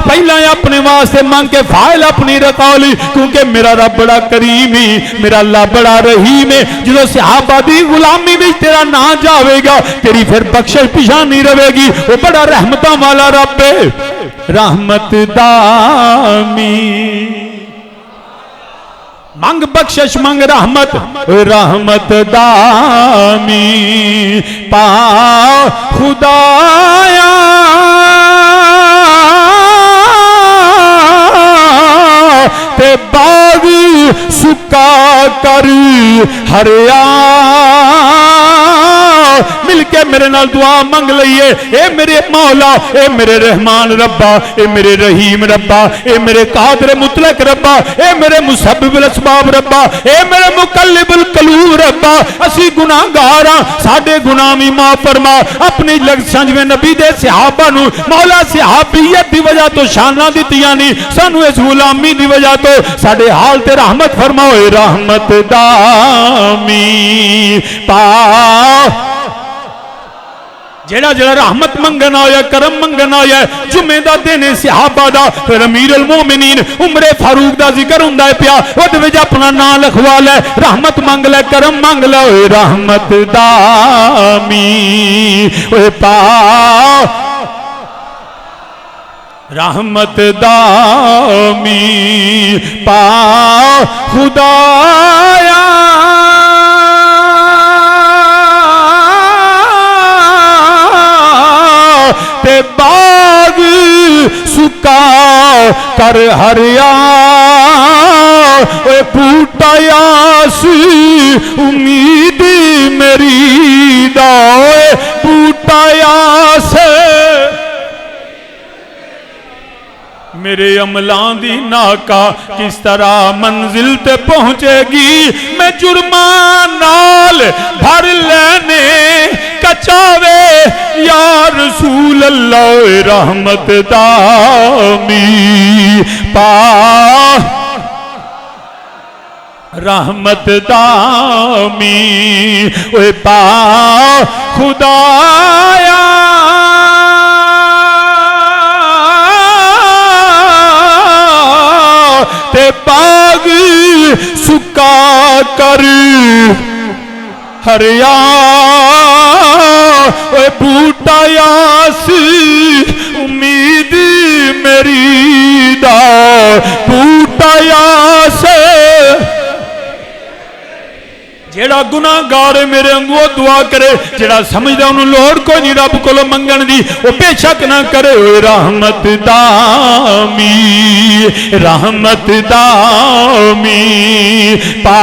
پہلا اپنے واسطے مانگ کے فائل اپنی رکھولی کیونکہ میرا رب بڑا کریمی میرا اللہ بڑا رحیم ہے جدو صحابہ دی غلامی بھی تیرا نہ جاوے گا تیری پھر بخشش پیچھا نہیں رہے گی وہ بڑا رحمتاں والا رب ہے رحمت دامی مانگ بخشش مانگ رحمت رحمت دامی پا خدایا تے باغ سکا کر ہریا مل کے میرے نال دعا منگ لئیے اے میرے مولا اے میرے رحمان ربا اے میرے رحیم ربا اے میرے قادر مطلق ربا اے میرے مسبب الاسباب ربا اے میرے مقلب القلوب ربا اسی گناہگاراں ساڈے گناہ بھی معاف فرما اپنی لگ سنجویں نبی دے صحابہ نو مولا صحابیت دی وجہ تو شاناں دتیاں نہیں سانو اس غلامی دی وجہ تو ساڈے حال تے رحمت فرماؤ رحمت دامی پا جیڑا جیڑا رحمت منگنا ہویا کرم منگنا ہویا جمعہ دا دینے صحابہ دا پھر امیر المومنین عمر فاروق دا ذکر ہوندا ہے پیا وہ دے وچ اپنا نام لکھوا لے رحمت مانگ لے کرم مانگ لے اوے رحمت دامی اوے پا رحمت دامی پا خدایا تے باغ سکا کر ہریا اے پوٹا یاسی امید میری دا اے پوٹا یاسی میرے عملان دی ناکا کس طرح منزل تے پہنچے گی میں جرمان نال بھر لینے کچاوے یا رسول اللہ رحمت دامی پا رحمت دامی اوے پا خدایا تے باغ سکا کر ہریا اے بوٹا یاسی امید میری دا بوٹا یاسی جیڑا گناہگار میرے انگو دعا کرے جیڑا سمجھدا انہوں لوڑ کو نہیں رب کو لو منگن دی وہ بے شک نہ کرے رحمت دامی رحمت دامی پا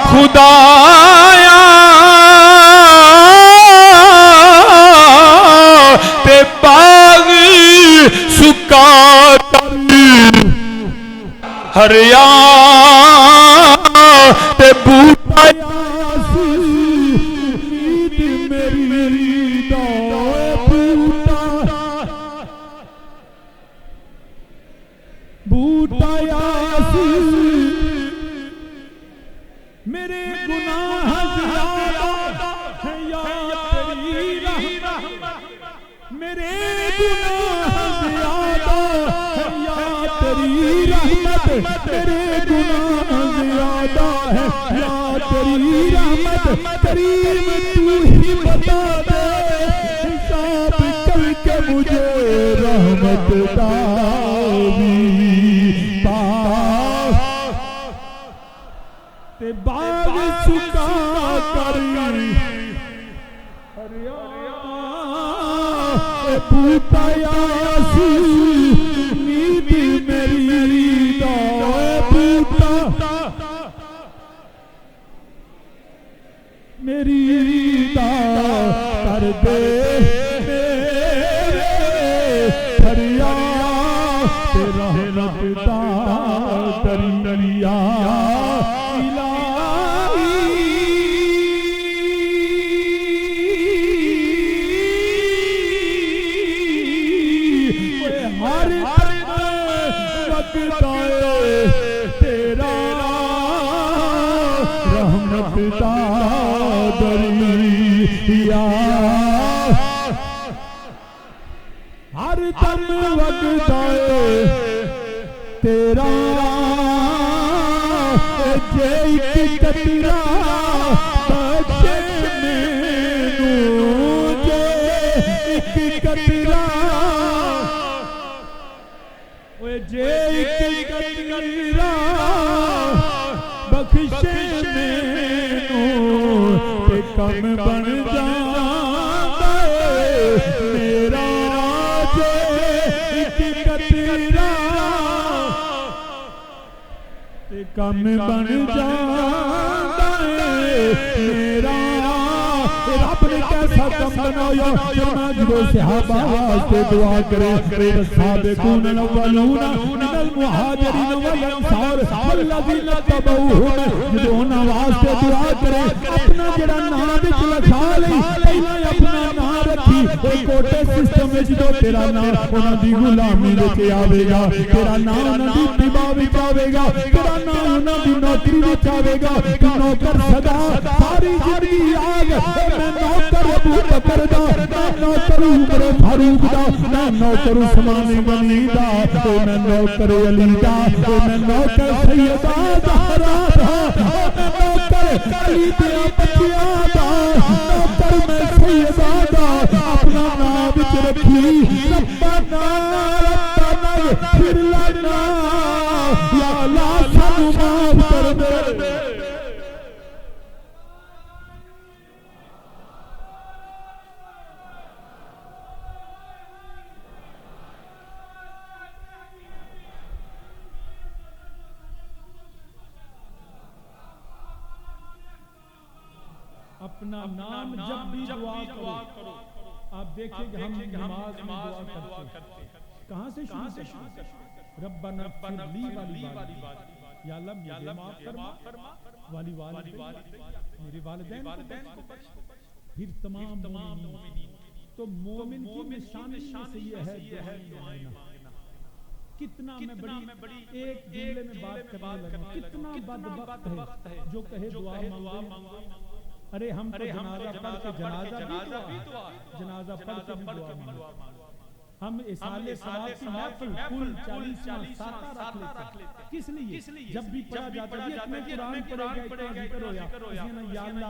خدایا تے باغ سکا ہریا تے بوٹا یاسی امید میری دا بوٹا یاسی میرے گناہ زیادہ ہے یا تیری رحمت میرے گناہ زیادہ ہے یا تیری رحمت میرے گناہ زیادہ وعدہ ہے یا تیری رحمت کریم تو ہی بتا دے حساب کر کے مجھے رحمت تے باغ سکا کری بوتا یاسی نیند میری دا بوتا میری دا کر دے میرے فریاد تے رحمت دا دریا تیرا رحمت دا دریا ہر دم وگدا تیرا جے ایک قطرہ بچے مینوں جے ایک قطرہ جے ایک قطرہ بخشے مینوں تے کم بن جاندا میرا جے ایک قطرہ تے کم بن جاندا میرا رب نے کیسا کم بنایا فرمایا جدو صحابہ واسطے دعا کرے السابقون الاولون من المہاجرین والانصار والذین تبعوہم جدو انہاں واسطے دعا کرے اپنا جڑا نام وچ لکھا لئی پہلا اپنا نام رکھی اے کوٹے سسٹم وچ جو تیرا نام انہاں دی غلامی وچ آوے گا تیرا نام انہاں دی اتباع وچ آوے گا تیرا نام انہاں دی نوکری وچ آوے گا نوکر صدا ساری زندگی آگ میں نوکر ابو بکر دا میں نوکر عمر فاروق دا میں نوکر عثمان غنی دا میں نوکر علی دا میں نوکر سیدہ زہرا دا میں نوکر علی دے بچیاں دا نوکر میں سیدہ دا اپنا نام وچ رکھی ربنا ربنا پھر لنا یا اللہ سانو معاف کر دے اپنا نام جب بھی دعا کرو آپ دیکھیں کہ ہم نماز میں دعا کرتے کہاں سے شروع کرتے ربنا اغفر لی والی یا اللہ مجھے معاف فرما والی میرے والدین کو بخش پھر تمام مومنین تو مومن کی نشانی سے یہ ہے دعائیں مانگنا کتنا میں بڑی ایک جملے میں بات کرنے لگا کتنا بدبخت ہے جو کہے دعا مانگو ارے ہم تو جنازہ پڑھ کے جنازہ بھی دعا جنازہ پڑھ کے بھی دعا مانگو ہم اسال ثواب کی محفل کل 40 ساتہ رکھ لیتے کس لیے جب بھی پڑھا جاتا ہے اتنے قرآن پڑھے گا اتنا ذکر ہویا اس نے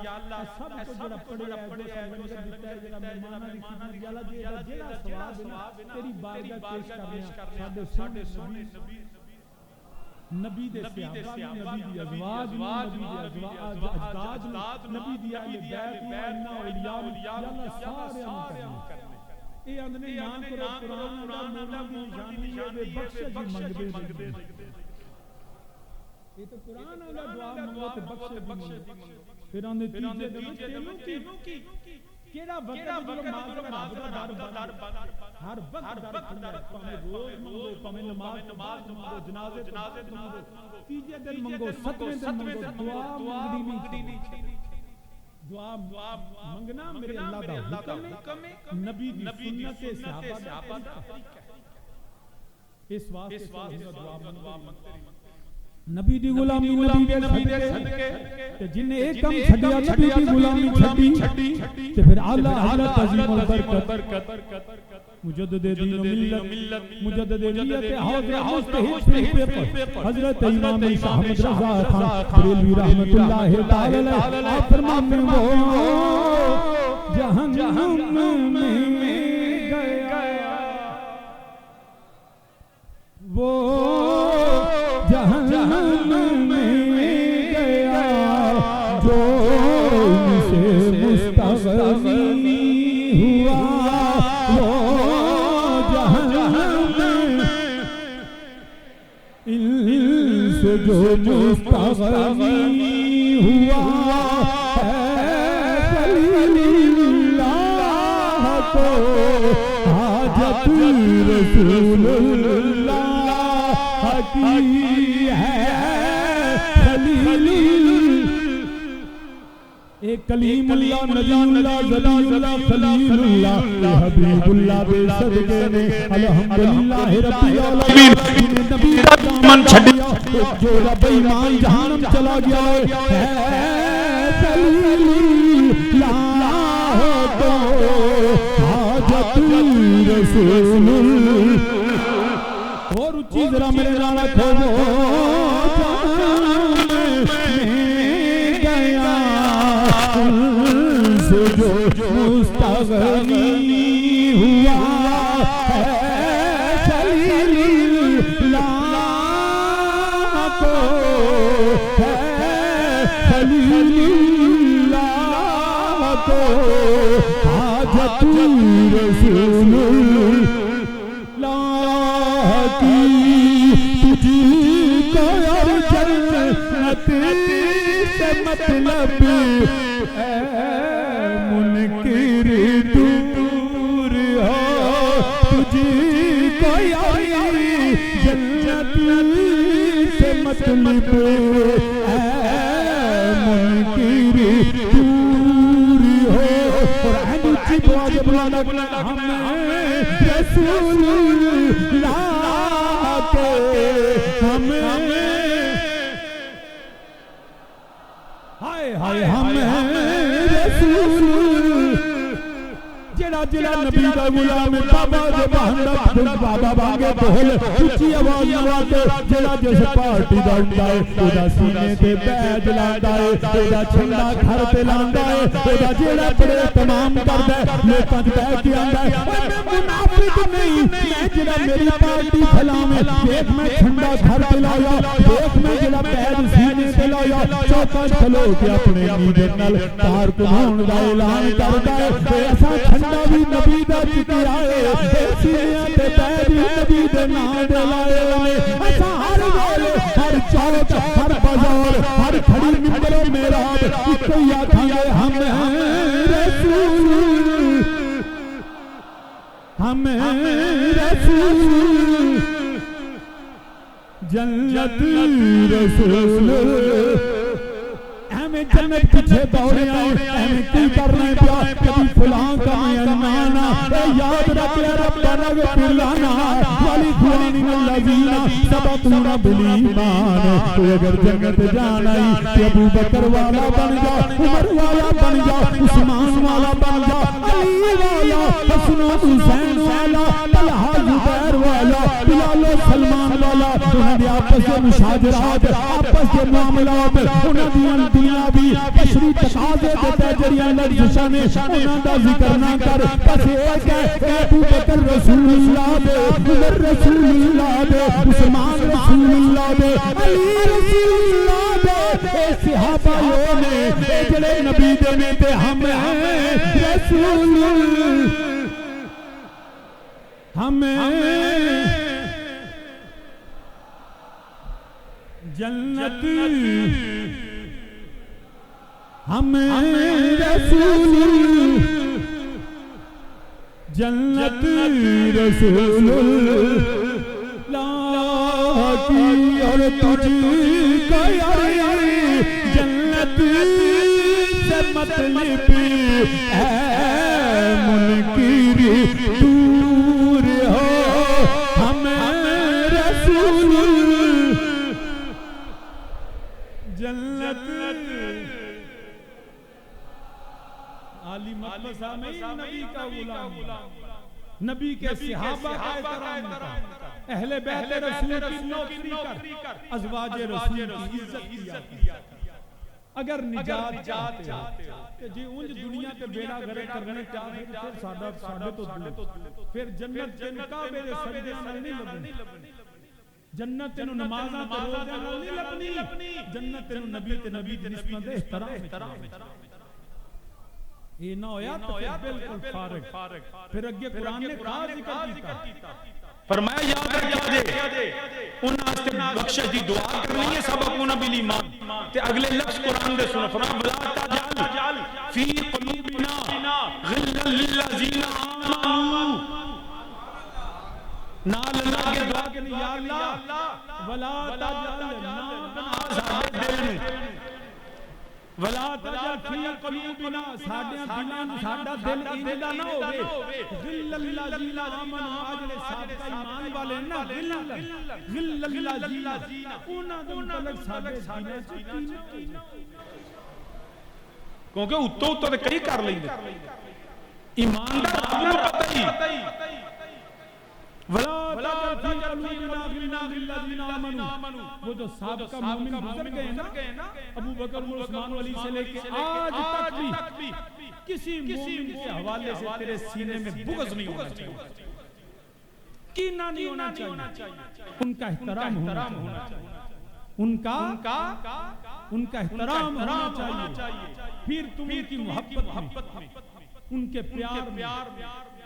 یا اللہ سب کو جڑا پڑھے ہے جو سنگت دیتا ہے جڑا مہمانہ کی خدمت یا اللہ جڑا ثواب ہے تیری بارگاہ پیش کرنے ساڈے سامنے نبی دے صحابہ نبی دی ازواج نبی دی اجداد نبی دی اہل بیت انہاں اولیاء یا اللہ سارے کرنے اے اندنے نام کرو قرآن مولا دی جانی دے بخشش منگدے یہ تو قرآن والا دعا منگو تے بخشش منگو پھر اندے تیجے تینوں کی کیڑا وقت جو نماز میں رب دا در ہر وقت در کھلا ہے پاویں روز منگو پاویں نماز منگو جنازے منگو تیجے دن منگو ستویں دن منگو دعا منگنی نہیں دعا منگنا میرے اللہ دا حکم ہے نبی دی سنت صحابہ دا طریقہ اس واسطے دعا منگتے نبی دی غلامی نبی دے صدقے تے جن نے ایک کم چھڈیا نبی دی غلامی چھڈی تے پھر اعلی حضرت عظیم البرکت مجدد دین و ملت مجدد ملت حضرت مستحب پر حضرت امام شاہ احمد رضا خان بریلوی رحمت اللہ تعالی علیہ آپ فرماتے ہیں وہ جہنم میں گیا وہ جہنم میں گیا جو ان سے مستغنی ہوا وہ جہنم میں ان سے جو مستغنی ہوا حاجت رسول اللہ کی ہے خلیل ایک کلیم اللہ نبی اللہ ذلی اللہ خلیل اللہ حبیب اللہ بے صدقے نے الحمدللہ رب العالمین نبی کا دامن چھڑیا جو رب ایمان جہنم چلا گیا ہے خلیل اللہ تو حاجت رسول اور اچھی ذرا میرے نالا کھولو میں گیا سے جو مستغنی ہوا ہے خلیل اللہ کو ہے خلیل اللہ کو حاجت رسول اللہ کی تجھی کو اور جنت سے مطلب اے منکر دور ہو تجھی کو اور جنت سے مطلب اے منکر دور ہو اور اہم چیز واجب بلانا ہمیں رسول اللہ کے ہمیں ہائے ہائے ہمیں رسول جڑا جڑا نبی دا غلام بابا دے بہندا بابا بانگے ڈھول اچھی آواز نواتے جڑا جس پارٹی دا ہوندا ہے اودا سینے تے بیج لاندا ہے اودا چھنڈا گھر تے لاندا ہے اودا جڑا پڑے تمام کردا ہے لوکاں تے بیٹھ کے آندا ہے اوے میں منافق نہیں میں جڑا میری پارٹی پھلاویں دیکھ میں چھنڈا گھر تے لایا دیکھ میں جڑا بیج سینے تے لایا چوکا کھلو کے اپنے لیڈر نال کارکن ہون دا اعلان کردا ہے تے اساں چھنڈا بھی نبی دا ذکر آئے سینیاں تے بیج نبی دے نام دے لائے اساں ہر ویلے ہر چوک ہر بازار ہر کھڑی ممبر و محراب اکو ہی آکھاں گے ہمیں رسول جنت رسول ہمیں جنت پیچھے دوڑے آئے ہمیں کی کرنے پیا کبھی فلان کا میانانا اے یاد رکھ لے ربنا غفر لنا ولإخواننا الذین سبقونا بالایمان تو اگر جنت جانا ہی کہ ابو بکر والا بن جا عمر والا بن جا عثمان والا بن جا علی والا حسن و حسین والا طلحہ زبیر والا بلال و سلمان والا انہوں نے آپس کے مشاجرات آپس کے معاملات انہوں نے دنیا بھی بشری تقاضے دیتا جریاں لرزشاں نے انہوں دا ذکر نہ کر بس ایک ہے ابو بکر رسول اللہ دے عمر رسول اللہ دے عثمان رسول اللہ دے علی رسول اللہ دے اے صحابہ لوگ نے اے جڑے نبی دے میں تے ہم ہیں رسول ہمیں جنت ہمیں رسول جنت رسول اللہ کی اور تجھ کا یار جنت سے مطلب اے منکر دور ہو ہمیں رسول جنت علی مطلب سامعین نبی کا غلام نبی کے صحابہ کا احترام کر، اہل بیت رسول کی نوکری کر، ازواج رسول کی عزت کیا۔ اگر نجات چاہتے ہو کہ جی انج دنیا کے بیڑا گرے کرنے چاہتے ہیں پھر ساڈے تو دور، پھر جنت جن کعبے دے سجدے نال نہیں لبنی، جنت تینوں نمازاں تے روزے نال نہیں لبنی، جنت تینوں نبی تے نبی دی نسبت احترام۔ یہ نہ ہویا تو بالکل فارغ۔ پھر اگے قرآن نے کہا ذکر کیتا، فرمایا یاد رکھیا جے انہاں واسطے بخشش دی دعا کرنی ہے، سبقونا بالایمان، تے اگلے لفظ قرآن دے سنو، فرمایا ولا تجعل فی قلوبنا غلا للذین آمنوا، نال اللہ کے دعا کہ یا اللہ ولا تجعل ولا تجعل فی قلوبنا، ساڈے دلاں ساڈا دل انجدا نہ ہوے، غل للذین آمنوا، اجلے صادق ایمان والے نا، غل للذین انہاں دے متعلق ساڈے سینے چ، کیونکہ اتوں تے کئی کر لیندے ایماندار رب نوں پتہ ہی، ولا تجعل فی قلوبنا غلا للذین آمنوا، وہ جو سابقہ مومن گزر گئے نا، ابو بکر اور عثمان علی سے لے کے آج تک بھی کسی مومن کے حوالے سے تیرے سینے میں بغض نہیں ہونا چاہیے، کینہ نہیں ہونا چاہیے، ان کا احترام ہونا چاہیے، ان کا احترام ہونا چاہیے، پھر تم ان کی محبت میں، ان کے پیار میں،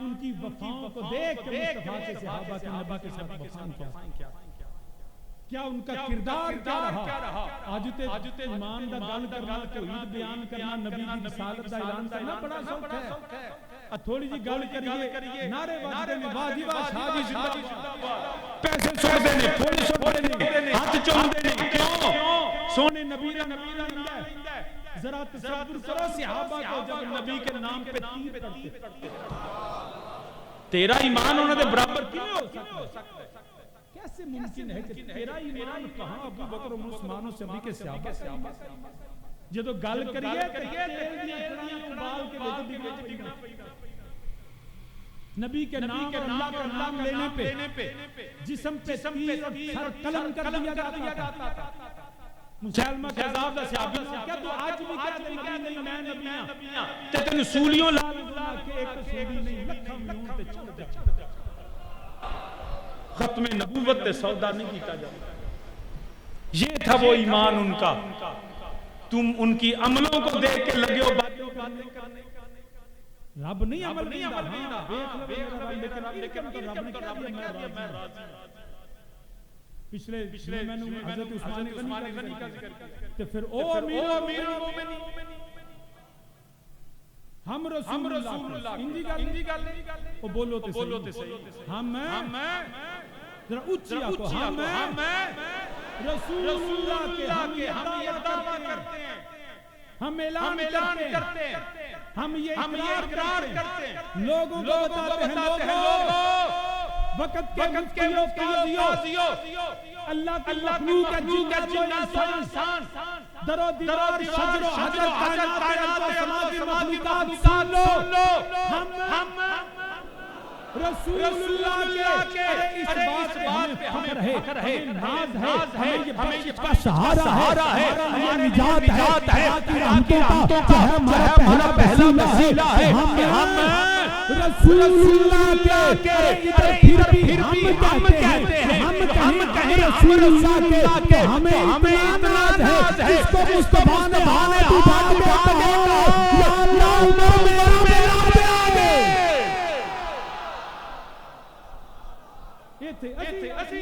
ان کی وفاؤں کو دیکھ کے مصطفیٰ کے صحابہ کے نبی کے ساتھ وفاؤں کیا ان کا کردار کیا رہا؟ آج تے ایمان دا گل کرنا، توحید بیان کرنا، نبی دی رسالت دا اعلان کرنا بڑا سوکھا ہے، تھوڑی جی گل کریے نعرے واجدے نے واہ جی واہ شاہ جی زندہ باد، پیسے چھوڑتے نے، تھوڑے چھوڑتے نے، ہاتھ چومتے نے، کیوں؟ سونے نبی دا نام ہے، ذرا تصور کرو صحابہ کو جب نبی کے نام پہ تیر کرتے، تیرا ایمان انہوں نے برابر کیوں ہو سکتا ہے؟ کیسے ممکن ہے کہ تیرا ایمان کہاں ابو بکر و عثمان و نبی کے صحابہ جدو گل کریے تیل دی اکھڑیاں ابال کے وچ ڈگنا پیندا، نبی کے نام اور اللہ کا نام لینے پہ جسم پہ تیر اور سر قلم کر دیا جاتا تھا۔ مسلمہ کذاب دا صحابی کیا تو آج بھی کہتے ہیں نہیں میں نبی ہاں تے تینوں سولیوں لا کے ایک سولی نہیں لکھاں میون تے چڑھ جا، ختم نبوت تے سودا نہیں کیتا جاتا۔ یہ تھا وہ ایمان ان کا، تم ان کی عملوں کو دیکھ کے لگے ہو باتوں کرنے، رب نہیں عمل دینا، دیکھ لو لیکن رب نے کہا میں راضی ہوں۔ پچھلے میں نے حضرت عثمان غنی کا ذکر کیا، تو پھر او امیر المومنین ہم رسول اللہ انجی گل او بولو تے صحیح، ہم ذرا اونچی آکو، ہم رسول اللہ کے ہم یہ دعویٰ کرتے ہیں، ہم اعلان کرتے ہیں، ہم یہ اقرار کرتے ہیں، لوگوں کو بتاتے ہیں، لوگوں وقت کے قاضیوں، اللہ کی مخلوق ہے، جنات و انسان، در و دیوار، شجر و حجر، کائنات و سماوی مخلوقات، سن لو ہم رسول اللہ کے اس بات پہ ہمیں فخر ہے، ناز ہے، ہمیں یہ بخش سہارا ہے، ہماری نجات ہے، باقی رحمتوں کا ہے ہمارا پہلا وسیلہ ہے، ہم رسول اللہ کے پھر بھی ہم کہتے ہیں رسول اللہ کے ہمیں اتنا ناز ہے جس کو مصطفیٰ نے ہاتھ اٹھا کے کہا یا اللہ عمر میرا آگے اسی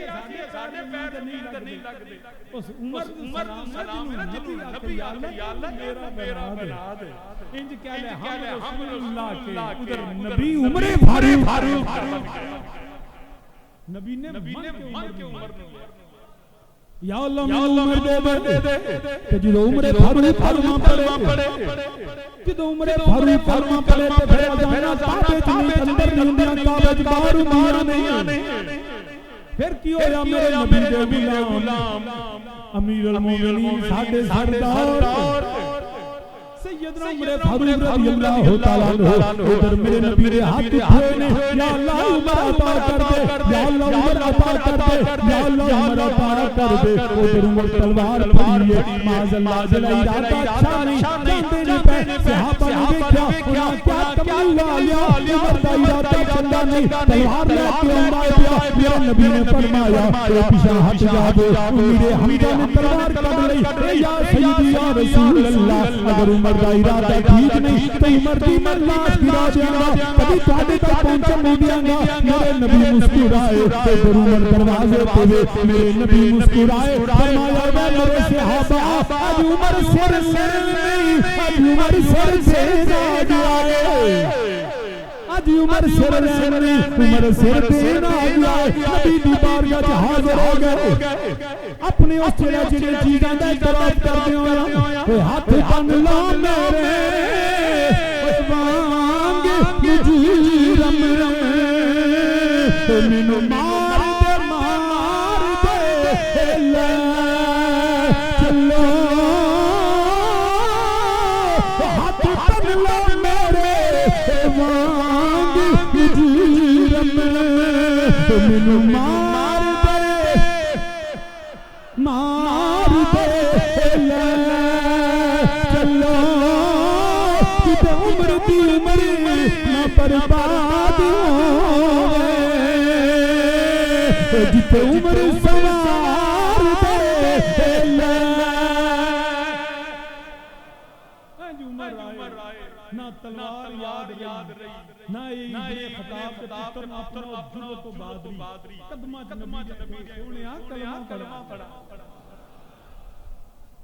ساڑھے پیر نہیں لگ دے اس عمر سلام نبی یا اللہ میرا بنا دے، انج کہہ لے ہم رسول اللہ کے ادھر نبی عمر فاروق، نبی نے من کے عمر یا اللہ میں عمر دے دے کہ جدو عمر فاروق فرما پڑے، جدو عمر فاروق فرما پڑے تے پھر اذان کعبے چ اندر نہیں ہوندیاں، کعبے باہر ہوندیاں نہیں، پھر کی ہویا میرے نبی دے غلام امیر المومنین ساڈے سردار سیدنا عمر فاروق رضی اللہ تعالیٰ عنہ ادھر میرے نبی نے ہاتھ اٹھائے نے یا اللہ عمر عطا کر دے یا اللہ عمر عطا کر دے یا اللہ عمر عطا کر دے ادھر عمر تلوار پھڑی ہے معاذ اللہ جل ارادہ اچھا نہیں جانتے نہیں پہ صحابہ نے دیکھا انہاں کیا کمال لیا عمر کا ارادہ چنگا نہیں تلوار لے کے آیا میرے نبی نے فرمایا پیچھے ہٹ جا دو میرے حمزہ نے تلوار کر لی یا سیدی یا رسول اللہ اگر عمر کا ارادہ ٹھیک نہیں تو عمر دی میں لاش گرا دیا گا کبھی تھوڑے تک پہنچن نہیں دیا گا میرے نبی مسکرائے تو عمر دروازے پہ میرے نبی مسکرائے فرمایا اے میرے صحابہ اب عمر سر نہیں اب عمر سر سے نہ گیا آج عمر سر نہیں عمر سر دینا گیا نبی دی بارگاہ حاضر ہو گئے اپنے اس جڑے جڑے چیزاں دا اعتراف کردے ہویا ہاتھ بن لا میرے اس وانگ مجرم مینوں مار دے لے چلو ہاتھ بن لا میرے وانگ مجرم مینوں مار دے لے چلو کتے عمر دی عمر نہ برباد ہوئے جتے عمر سوار دے لے عمر آئے نہ تلوار یاد رہی نہ ابن خطاب کے پتر نہ اپنا جرت و بادری قدمہ نبی سونیا کلمہ پڑھا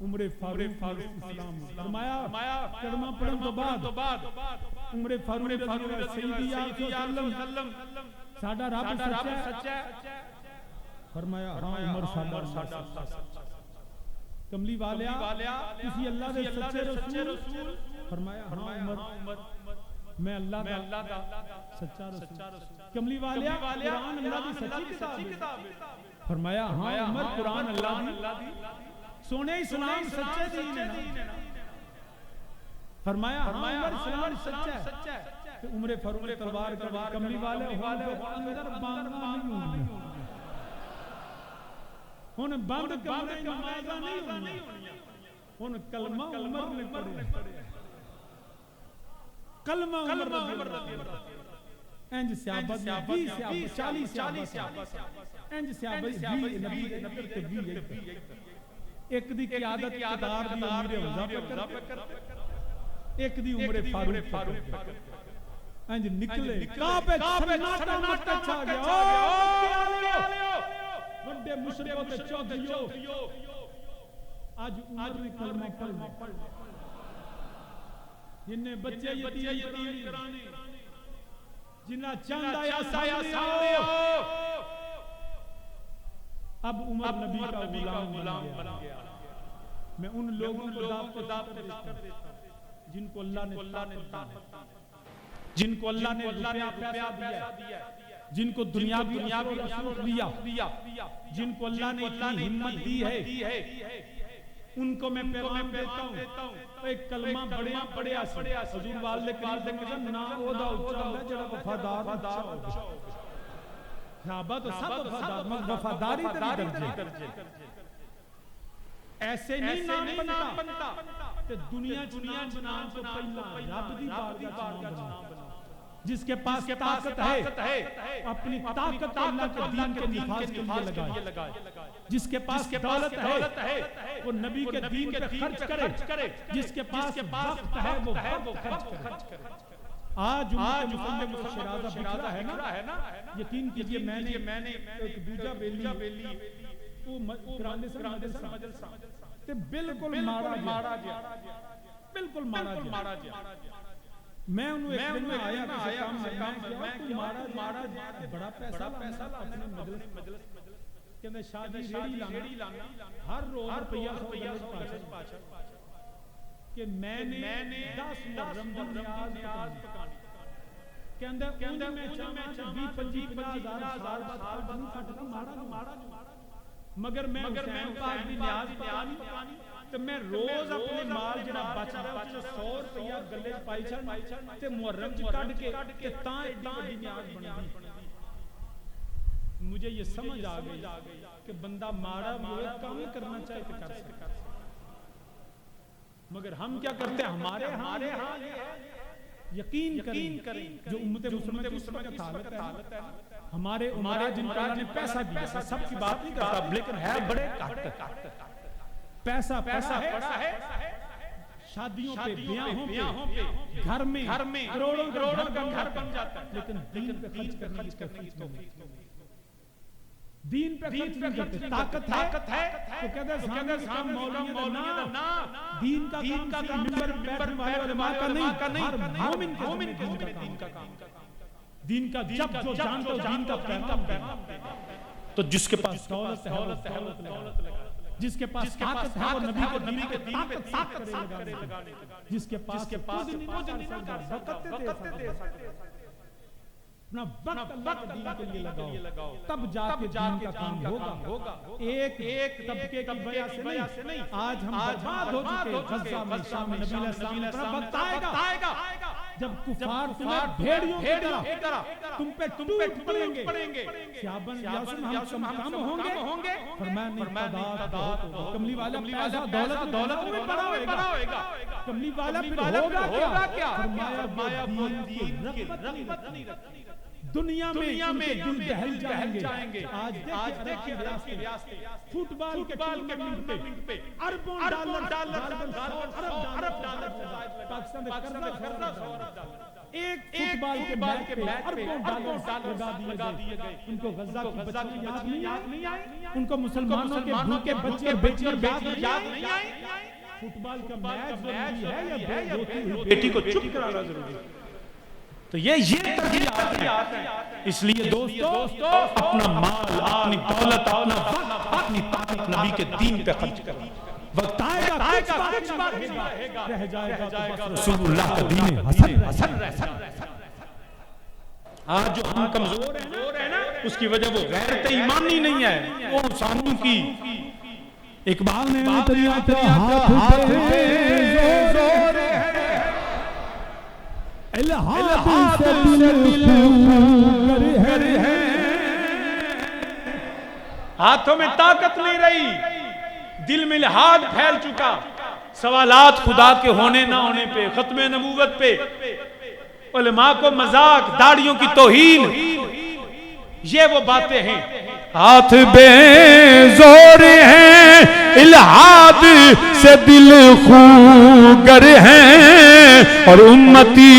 عمر فاروق اسلام فرمایا کلمہ پڑھن تو بعد عمر فاروق رضی اللہ سیدی یا رسول اللہ ساڈا رب سچا ہے فرمایا ہاں عمر ساڈا کملی والیا کسی اللہ دے سچے رسول فرمایا ہاں عمر میں اللہ دا سچا رسول کملی والیا قرآن اللہ دی سچی کتاب ہے فرمایا ہاں عمر قرآن اللہ دی سونے اسلام سچے دین ہے فرمایا ہاں عمر اسلام سچا ہے عمر فاروق تلوار کملی والے اندر بانگا نہیں ہونی ہن بند کمرے نمازاں نہیں ہونی ہن کلمہ عمر نے پڑھیا کلمہ عمر رضی اللہ انج صحابہ 20 40 صحابہ انج صحابہ نبی نبی تے 20 ایک دی قیادت اقتدار دی امیر حمزہ پکر ایک دی عمر فاروق انج نکلے کعبے سناٹا مچ چھا گیا بڑے مشرکوں تے چوکیو آج عمر نے کلمہ پڑھ جنہیں بچے یتیم کرانے جنہیں چاندہ یا سامنے آؤ اب عمر نبی کا غلام بن گیا میں ان لوگوں کو دعوت دیتا ہوں جن کو اللہ نے طاقت دی جن کو اللہ نے روپیہ دیا جن کو دنیاوی رسوخ دیا جن کو اللہ نے اتنی ہمت دی ہے ان کو میں پیغام دیتا ہوں ایک کلمہ پڑھیا حضور والد کریم نے نا اودا اچھا ہے جڑا وفادار اچھا ہو صحابہ تو سب وفادار وفاداری درجے ایسے نہیں نام بنتا کہ دنیا نام سے پہلا رب دی بارگاہ نام بنا جس کے پاس طاقت ہے اپنی طاقت اللہ کے دین کے نفاذ کے لیے لگائے جس کے پاس دولت ہے وہ نبی کے دین پہ خرچ کرے جس کے پاس وقت ہے وہ خرچ کرے آج مسلم کو شرازہ بکھرا ہے نا یقین کیجئے میں نے ایک دوجہ بیلی وہ کرانے سے مجلسہ تے بالکل مارا گیا میں انہوں ایک دن میں آیا میں مارا بڑا پیسہ لانا اپنے مجلس کہ شادی ریڑی لانا ہر روز روپیہ پاچھا کہ میں نے 10 محرم دی نیاز پکانی کہ اندر میں چاہاں 20-25 سال بعد بنو سکتا مارا مگر میں حسین پاک دی نیاز پکانی تو میں روز اپنے مال جڑا بچ رہا ہے 100 روپیہ گلے پائی چھن تے محرم چ کڈ کے تے تاں ایڈی بڑی نیاز بندی. مجھے یہ سمجھ آ گئی کہ بندہ ماڑا ہوئے کام کرنا چاہے تو کر سکتا ہے، مگر ہم کیا کرتے ہیں؟ ہمارے ہاں یقین کریں جو امت مسلمہ کی حالت ہے. ہمارے عمرہ جن کو اللہ نے پیسہ دیا ہے، سب کی بات نہیں کرتا لیکن ہے بڑے کٹ. پیسہ ہے شادیوں پہ، بیاہوں پہ، گھر میں کروڑوں کا گھر بن جاتا ہے، لیکن دین پہ خرچ کرنے کی توفیق نہیں. دین پہ خرچ نہیں کرتے. طاقت ہے تو کہتے ہیں سامنے مولوی نا، دین کا کام منبر بیٹھنے والے علماء کا نہیں، ہر مومن کے دین کا کام. دین کا جب جو جانتا ہو دین کا پیغام، تو جس کے پاس دولت ہے وہ دولت لگا، جس کے پاس طاقت ہے وہ نبی کے دین پہ طاقت کرے لگا، جس کے پاس کچھ نہیں وقت دے سکتے، اپنا وقت اللہ کے دین کے لیے لگاؤ، تب جا کے دین کا کام ہوگا. ایک طبقے کی وجہ سے نہیں. آج ہم برباد ہو چکے. غزہ میں شام میں نبی علیہ السلام نے فرمایا وقت آئے گا جب کفار تمہیں بھیڑیوں کی طرح تم پہ ٹوٹ پڑیں گے. صحابہ یا رسول ہم کم ہوں گے؟ فرمایا نہیں، تعداد ہو. کملی والا پیسہ دولت میں بڑا ہوئے گا. کملی والا پھر ہوگا کیا؟ فرمایا دین کی رغبت نہیں رکھتی. دنیا میں دل بہل جائیں گے. آج دیکھیں ریاستیں فٹ بال کے ٹورنامنٹ پہ اربوں ڈالر پاکستان میں ایک فٹ بال کے میچ پہ اربوں ڈالر لگا دیے گئے. ان کو غزہ کی بچیاں یاد نہیں آئی، ان کو مسلمانوں کے بھوکے بچے بیٹیاں یاد نہیں آئی. فٹ بال کا میچ ضروری ہے یا بیٹی کو چپ کرانا ضروری ہے؟ تو یہ ترجیحات ہیں. اس لیے دوستو اپنا مال، اپنی دولت، اپنا وقت، اپنی طاقت نبی کے دین پہ خرچ کرو. وقت آئے گا کچھ بار رہ جائے گا رسول اللہ کا دین حسن رہ. آج جو ہم کمزور ہیں نا، اس کی وجہ وہ غیرت ایمانی نہیں ہے، وہ انسانوں کی. اقبال نے ہاتھ زور الہاد سے دل خوگر ہے. ہاتھوں میں طاقت نہیں رہی، دل میں الہاد پھیل چکا. سوالات خدا کے ہونے نہ ہونے پہ، ختم نبوت پہ، علماء کو مذاق، داڑیوں کی توہین، یہ وہ باتیں ہیں. ہاتھ بے زور ہیں، الہاد سے دل خوگر ہیں، اور امتی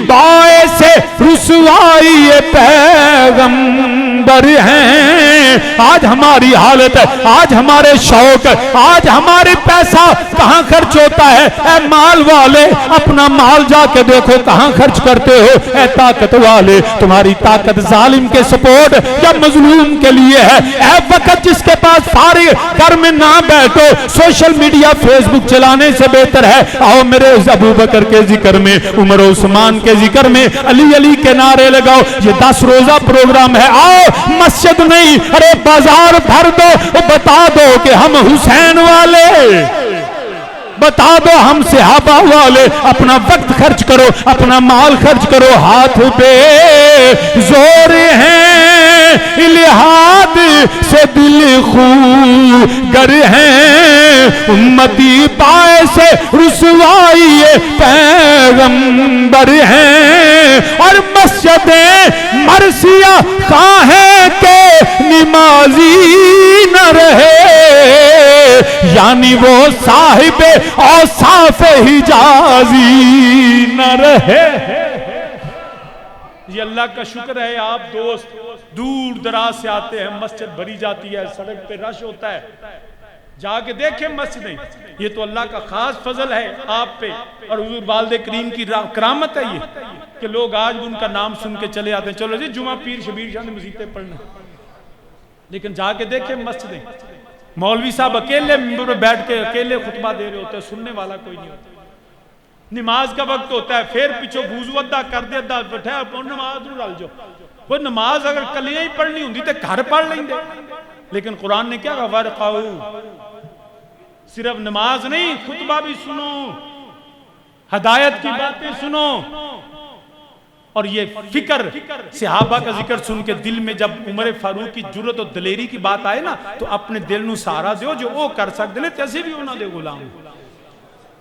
باعث رسوائی پیغمبر ہیں. آج ہماری حالت ہے، آج ہمارے شوق، آج ہمارے پیسہ کہاں خرچ ہوتا ہے؟ اے مال والے اپنا مال جا کے دیکھو کہاں خرچ کرتے ہو. اے طاقت والے تمہاری طاقت ظالم کے سپورٹ یا مظلوم کے لیے ہے. اے وقت جس کے پاس فارغ، گھر میں نہ بیٹھو، سوشل میڈیا فیس بک چلانے سے بہتر ہے آؤ میرے ابو بکر کے ذکر میں، عمر و عثمان کے ذکر میں، علی کے نعرے لگاؤ. یہ 10 روزہ پروگرام ہے. آؤ مسجد نہیں، ارے بازار بھر دو، بتا دو کہ ہم حسین والے، بتا دو ہم صحابہ والے. اپنا وقت خرچ کرو، اپنا مال خرچ کرو. ہاتھ پہ زور ہیں، الہاد سے دل خوگر ہیں، امتی باعث رسوائی پیغمبر ہیں، اور مسجدیں مرثیہ خواہیں کہ نمازی نہ رہے، یعنی وہ صاحب اوصاف حجازی نہ رہے. یہ اللہ کا شکر ہے. آپ دوست دور دراز سے آتے ہیں، مسجد بھری جاتی ہے، سڑک پہ رش ہوتا ہے. جا کے دیکھیں مسجدیں. یہ تو اللہ کا خاص فضل ہے آپ پہ، اور حضور والد کریم کی کرامت ہے یہ کہ لوگ آج ان کا نام سن کے چلے آتے ہیں. چلو جی جمعہ پیر شبیر شاہ نے مصیبتیں پڑھنا، لیکن جا کے دیکھیں مسجدیں. مولوی صاحب اکیلے ممبر پہ بیٹھ کے اکیلے خطبہ دے رہے ہوتے ہیں، سننے والا کوئی نہیں ہوتا. نماز کا وقت ہوتا ہے، پھر پیچھو وضو ادا کر دے، ادا بٹھا نماز نو رل جو. وہ نماز اگر کلیاں ہی پڑھنی ہوندی تے گھر پڑھ لیں گے، لیکن قرآن نے کیا کہا؟ وَرْقَعُوا صرف نماز نہیں، خطبہ بھی سنو، ہدایت کی باتیں سنو. اور یہ فکر صحابہ کا ذکر سن کے دل میں جب عمر فاروق کی جرت و دلیری کی بات آئے نا تو اپنے دل نو سہارا دیو جو وہ کر سکتے ہیں تیسے بھی انہوں دے غلام.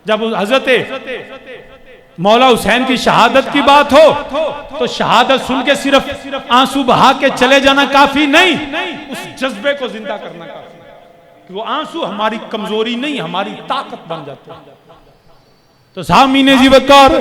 جب حضرت مولا حسین کی شہادت کی بات ہو تو شہادت سن کے صرف آنسو بہا کے چلے جانا کافی نہیں، اس جذبے کو زندہ کرنا کافی کہ وہ آنسو ہماری کمزوری نہیں ہماری طاقت بن جاتے ہیں. تو سامین جی وقار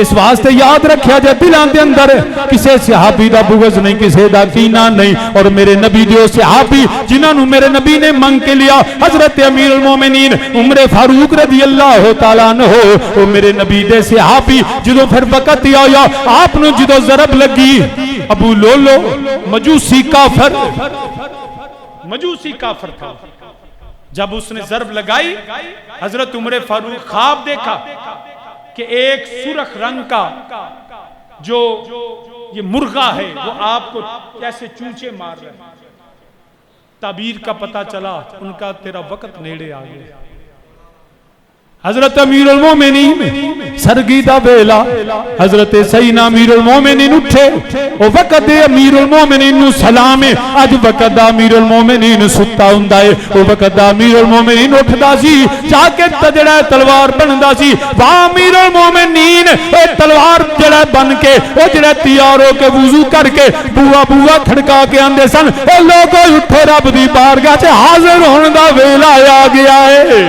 اس واسطے یاد رکھیا جائے دلان دے اندر کسے صحابی دا بغض نہیں، کسے دا کینہ نہیں. اور میرے نبی دیو صحابی جنہاں نو میرے نبی نے منگ کے لیا حضرت امیر المومنین عمر فاروق رضی اللہ تعالیٰ عنہ، وہ میرے نبی دے صحابی جدو پھر وقت آیا آپ نو جدو ضرب لگی ابو لولو مجوسی کافر تھا. جب اس نے ضرب لگائی حضرت عمر فاروق خواب دیکھا کہ ایک سرخ رنگ کا جو یہ مرغا ہے وہ آپ کو کیسے چونچے مار رہا ہے. تعبیر کا پتہ چلا ان کا تیرا وقت نیڑے آ گیا. حضرت امیر المومنین سرگیدہ بیلا حضرت سیدنا امیر المومنین اٹھے وہ وقت امیر المومنین نو سلام ہے. آج وقت امیر المومنین ستا ہندائے وہ وقت امیر المومنین اٹھدا سی جا کے تجڑا تلوار بندا سی. وا امیر المومنین اے تلوار جڑا بن کے او جڑا تیار ہو کے وضو کر کے بوا کھڑکا کے آندے سن اے لوگو اٹھو رب دی بارگاہ چ حاضر ہون دا ویلا آ گیا ہے.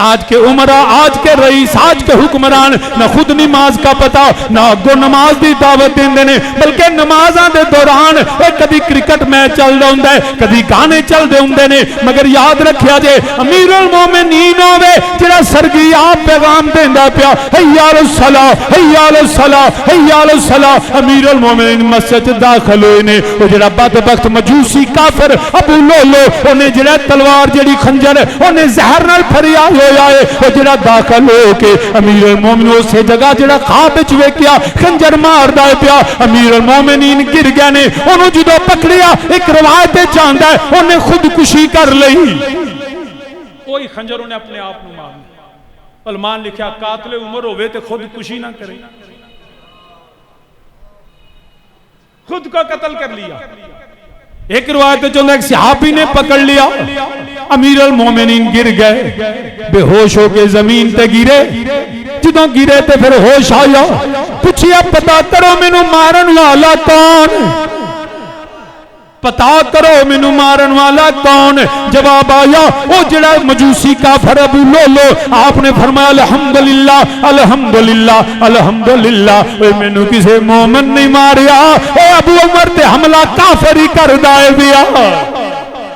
آج کے عمرہ آج کے رئیس آج کے حکمران نہ خود نماز کا پتا نہ اگو نماز دی دعوت دیندے نے بلکہ نمازاں دے دوران کدی کرکٹ میچ چل رہا ہوندا ہے کدی گانے چل دے ہوندے نے. مگر یاد رکھیا جے امیر المومنین ہوے جڑا سرگی آپ پیغام دیندا پیا حی علی الصلاۃ حی علی الصلاۃ حی علی الصلاۃ. امیر المومنین مسجد داخل ہوئے نے وہ جڑا بدبخت مجوسی کافر ابو لولو اونے جڑا تلوار جڑی خنجر اونے زہر نال پھریا آئے وہ جڑا داخل ہو کے امیر المومنین اسے جگہ جڑا خواب وچ ویکھیا خنجر ماردا پیا. امیر المومنین گر گئے نے انہوں جدو پکڑیا ایک روایت چاہندا ہے انہیں خودکشی کر لئی. کوئی خنجر انہیں اپنے آپ نو مارنا. علماء لکھیا قاتل عمر ہوئے تے خودکشی نہ کرے خود کو قتل کر لیا. ایک روایت چاہتا ہے ایک صحابی نے پکڑ لیا امیر المومنین گر گئے بے ہوش ہو کے زمین تے گرے. جدوں گرے تے پھر ہوش آیا پوچھیا پتا کرو مینوں مارن والا کون پتا کرو مینوں مارن والا کون. جواب آیا او جڑا مجوسی کافر ابو لولو. آپ نے فرمایا الحمدللہ الحمدللہ الحمدللہ اے مینوں کسے مومن نہیں ماریا. اے ابو عمر تے حملہ کافر ہی کر دائے دیا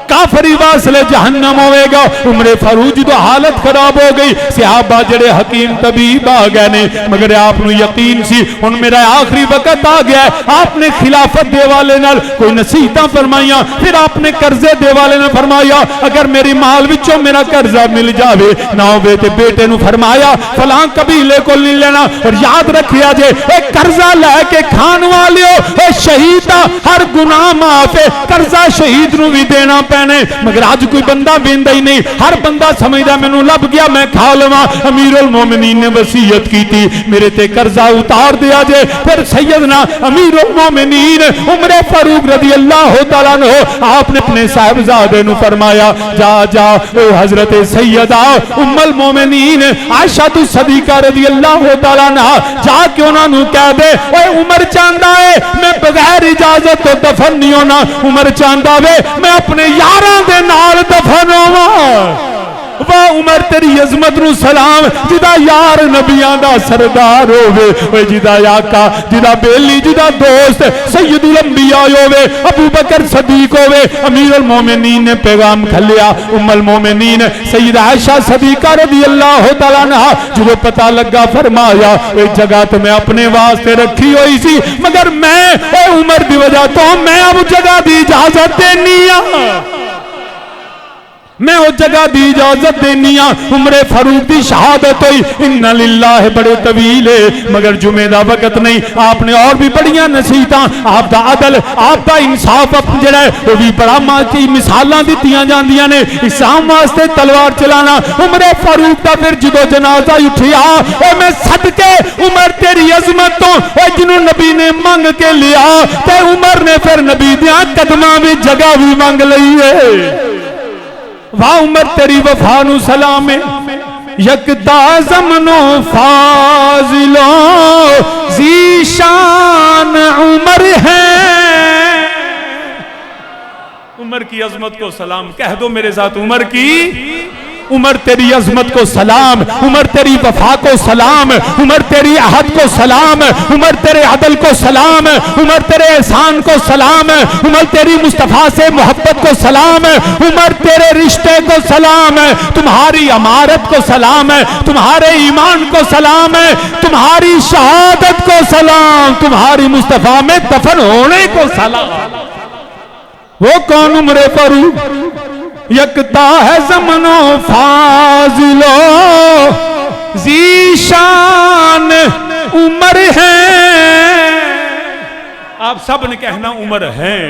کافری واسلے جہنم ہوئے گا. عمر فاروق جدو حالت خراب ہو گئی صحابہ جڑے حکیم طبیب آ گئے نے مگر آپ نو یقین سی ان میرا آخری وقت آ گیا ہے. آپ نے خلافت دے والے نال کوئی نصیحتاں فرمائیاں پھر آپ نے قرضے دے والے نے فرمایا اگر میری مال وچوں میرا قرضہ مل جاوے نہ ہوے تے بیٹے نو فرمایا فلاں قبیلے کو نہیں لینا. اور یاد رکھیا جے اے قرضہ لے کے کھان والیو اے شہیدہ ہر گناہ معاف ہے. قرضہ شہید نو بھی دینا مگر آج کوئی بندہ بیندہ ہی نہیں. ہر بندہ سمجھدا مینوں لب گیا میں کھا لواں. امیر المومنین نے وصیت کی تھی میرے تے قرضہ اتار دیا جے. پھر سیدنا امیر المومنین عمر فاروق رضی اللہ تعالیٰ عنہ آپ نے اپنے صاحبزادے نو فرمایا جا جا او حضرت سیدہ ام المومنین عائشہ صدیقہ رضی اللہ تعالیٰ عنہ جا کے انہاں نو کہہ دے اے عمر چاہندا ہے میں بغیر اجازت تو دفن نہیں ہونا. عمر چاہندا وے میں اپنے یاراں دے نال دفن ہوواں. واہ عمر تیری عظمت نو سلام جدا یار نبیاں دا سردار ہووے اوے جدا آقا جدا بیلی جدا دوست سید الانبیاء ہووے ابو بکر صدیق ہووے. امیر المومنین نے پیغام کھلیا ام المومنین سید عائشہ صدیقہ رضی اللہ تعالیٰ عنہ جو پتہ لگا فرمایا اے جگہ تو میں اپنے واسطے رکھی ہوئی سی مگر میں اے عمر دی وجہ تو میں اب جگہ دی اجازت دینی ہاں. میں وہ جگہ دی اجازت دینیا عمر فاروق دی شہادت ہوئی ان للہ بڑے طویل ہے مگر جمعہ دا وقت نہیں آپ نے اور بھی بڑیاں نصیحتاں آپ دا عدل آپ دا انصاف جڑا ہے وہ بھی بڑا ماتی مثالاں دتیاں جاندیاں نے اسلام واسطے تلوار چلانا عمر فاروق دا پھر جدو جنازہ اٹھیا اے میں صدقے عمر تیری عظمت تو اے جنوں نبی نے مانگ کے لیا تے عمر نے پھر نبی دیاں قدماں بھی جگہ بھی مانگ لئی ہے واہ عمر تیری وفا نو سلام یکتا زمن و فاضلو ذیشان عمر ہے عمر کی عظمت کو سلام کہہ دو میرے ساتھ عمر کی عمر تیری عظمت کو سلام عمر تیری وفا کو سلام عمر تیری عہد کو سلام عمر تیرے عدل کو سلام عمر تیرے احسان کو سلام عمر تیری مصطفیٰ سے محبت کو سلام عمر تیرے رشتے کو سلام تمہاری امارت کو سلام تمہارے ایمان کو سلام تمہاری شہادت کو سلام تمہاری مصطفیٰ میں دفن ہونے کو سلام وہ کون عمر فاروق یکتا ہے زمن و فاضلو ذیشان عمر ہے آپ سب نے کہنا عمر ہے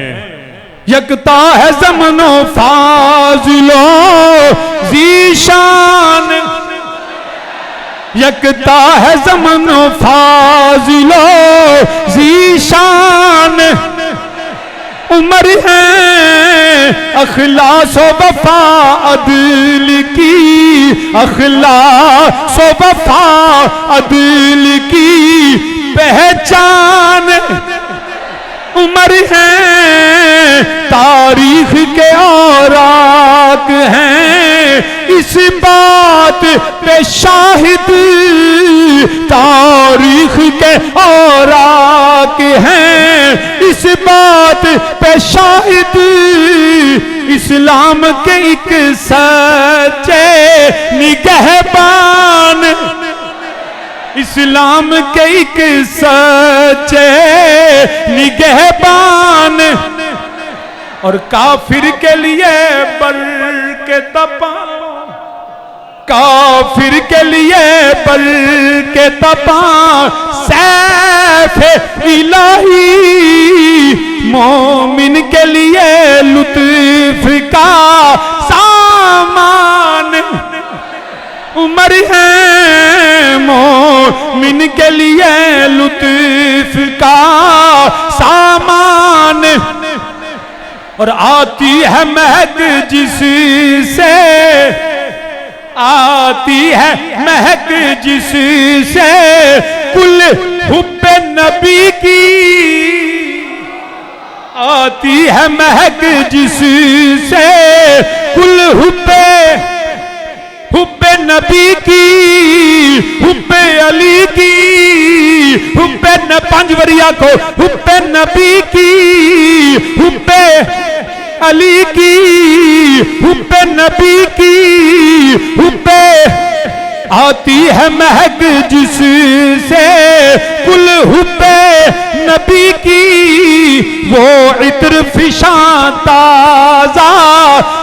یکتا ہے زمن و فاضلو ذیشان یکتا ہے زمن و فاضلو ذیشان عمر ہے اخلاص و وفا عدل کی اخلاص و وفا عدل کی پہچان عمر ہے تاریخ کے اوراق ہیں اس بات پہ شاہد تاریخ کے اوراق ہیں اس بات پہ شاہد اسلام کے ایک سچے نگہبان اسلام کے ایک سچے نگہبان اور کافر کے لیے بر کے تپاں کافر کے لیے بر کے تپاں سیف الہی مومن کے لیے لطف کا سامان عمر ہے مومن کے لیے لطف کا سامان اور آتی ہے مہک جس سے آتی ہے مہک جس سے کل حب نبی کی آتی ہے مہک جس سے کل حب نبی کی حب علی کی حب پنجوریا کو حب نبی کی حب علی کی حب نبی کی حب آتی ہے مہک جس سے کل حب نبی کی وہ عطر فشاں تازہ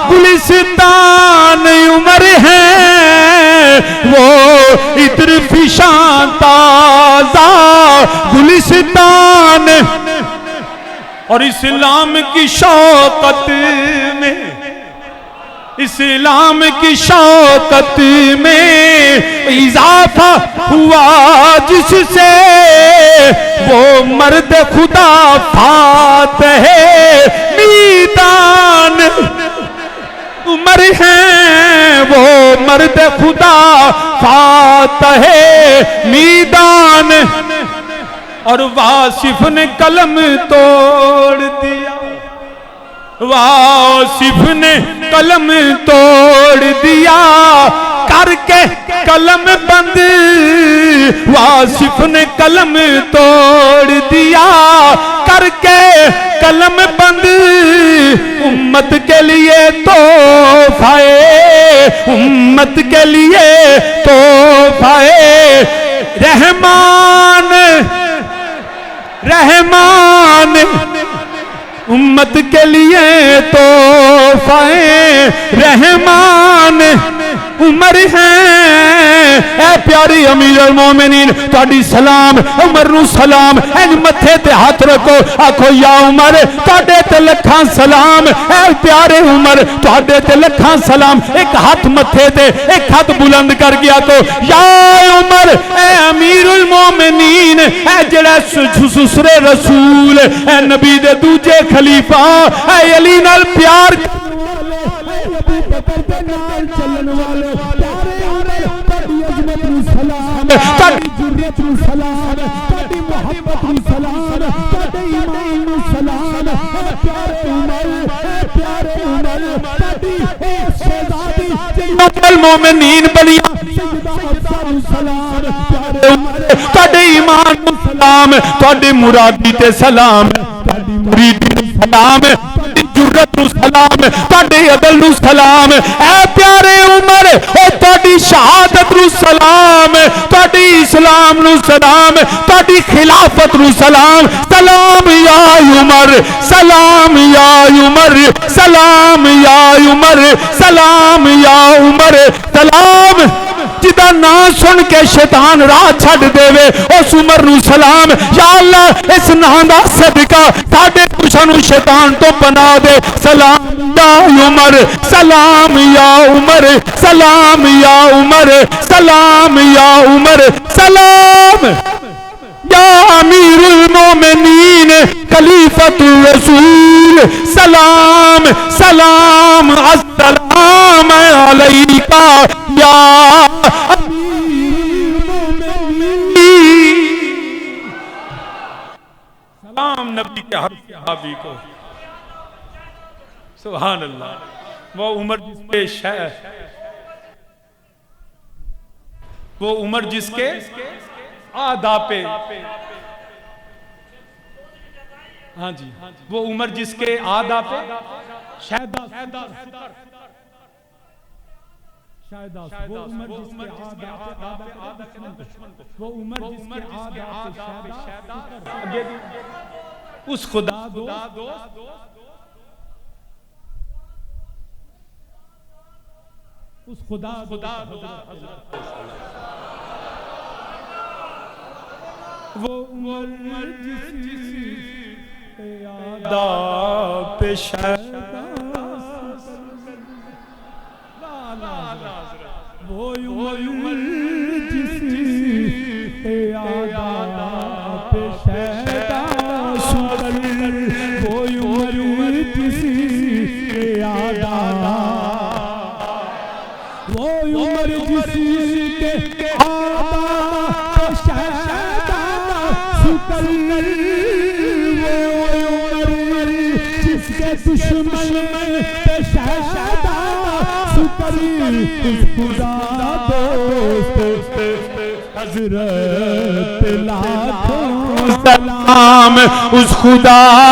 گلستان عمر ہے وہ عطر فشاں تازہ گلستان اور اسلام کی شوقت میں اسلام کی شوقت میں اضافہ ہوا جس سے وہ مرد خدا فاتح میدان عمر ہیں وہ مرد خدا فاتح میدان اور واصف نے قلم توڑ دیا واصف نے قلم توڑ دیا کر کے قلم بند واصف نے قلم توڑ دیا کر کے قلم بند امت کے لیے تحفہ امت کے لیے تحفہ رحمان رحمان امت کے لیے تحفہ رحمان عمر ہے اے پیاری امیر المومنین تہاڈی سلام عمر نو سلام این متھے تے ہاتھ رکھو آکھو یا عمر تہاڈے تے لکھاں سلام اے پیارے عمر تہاڈے تے لکھاں سلام ایک ہاتھ متھے تے ایک ہاتھ بلند کر گیا کو یا عمر اے امیر المومنین اے جڑا سسرے رسول اے نبی دے دوجے خلیفہ اے علی نال پیار ابو بکر دے نال چلن والے پیارے عمر تہاڈی عظمت نو سلام تہاڈی جرأت نو سلام تہاڈی محبت نو سلام تہاڈے ایمان نو سلام پیارے عمر تہاڈی اے شہزادی المومنین بلیاں سیدہ حفصہ نو سلام پیارے عمر تہاڈے ایمان نو سلام تہاڈی مرادی تے سلام تہاڈی مریدی نو سلام جرت نو سلام تہاڈے عدل نو سلام اے پیارے عمر او تہاڈی شہادت نو سلام تہاڈی اسلام نو سلام تہاڈی خلافت نو سلام سلام یا عمر سلام یا عمر سلام یا عمر سلام یا عمر سلام جدا نا سن کے شیطان راہ چھڑ دے وے اس عمر نو سلام یا اللہ اس نام دا صدقہ ساڈے کچھاں نو شیطان تو بنا دے سلام یا عمر سلام یا عمر سلام یا عمر سلام یا عمر سلام یا امیر المومنین خلیفۃ الرسول سلام سلام السلام علیکہ یا سلام نبی کے ہر صحابی کو سبحان اللہ وہ عمر جس کے وہ عمر جس کے آداب پہ ہاں جی وہ عمر جس کے آداب پہ شہدہ وہ عمر جس کے آداب وہ عمر جس کے آداب پہ اس خدا دوست اس خدا وہ عمر جس کے آداب پہ شہدہ وہ عمر جس کے آداب پہ شہدہ سکر وہ عمر جس کے آداب وہ عمر جس کے آداب پہ شہدہ سکر وہ عمر جس کے دشمن پہ شہدہ سکری اس خدا دوست حضرت لاکھوں سلام اس خدا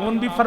تعاون بھی فرمائے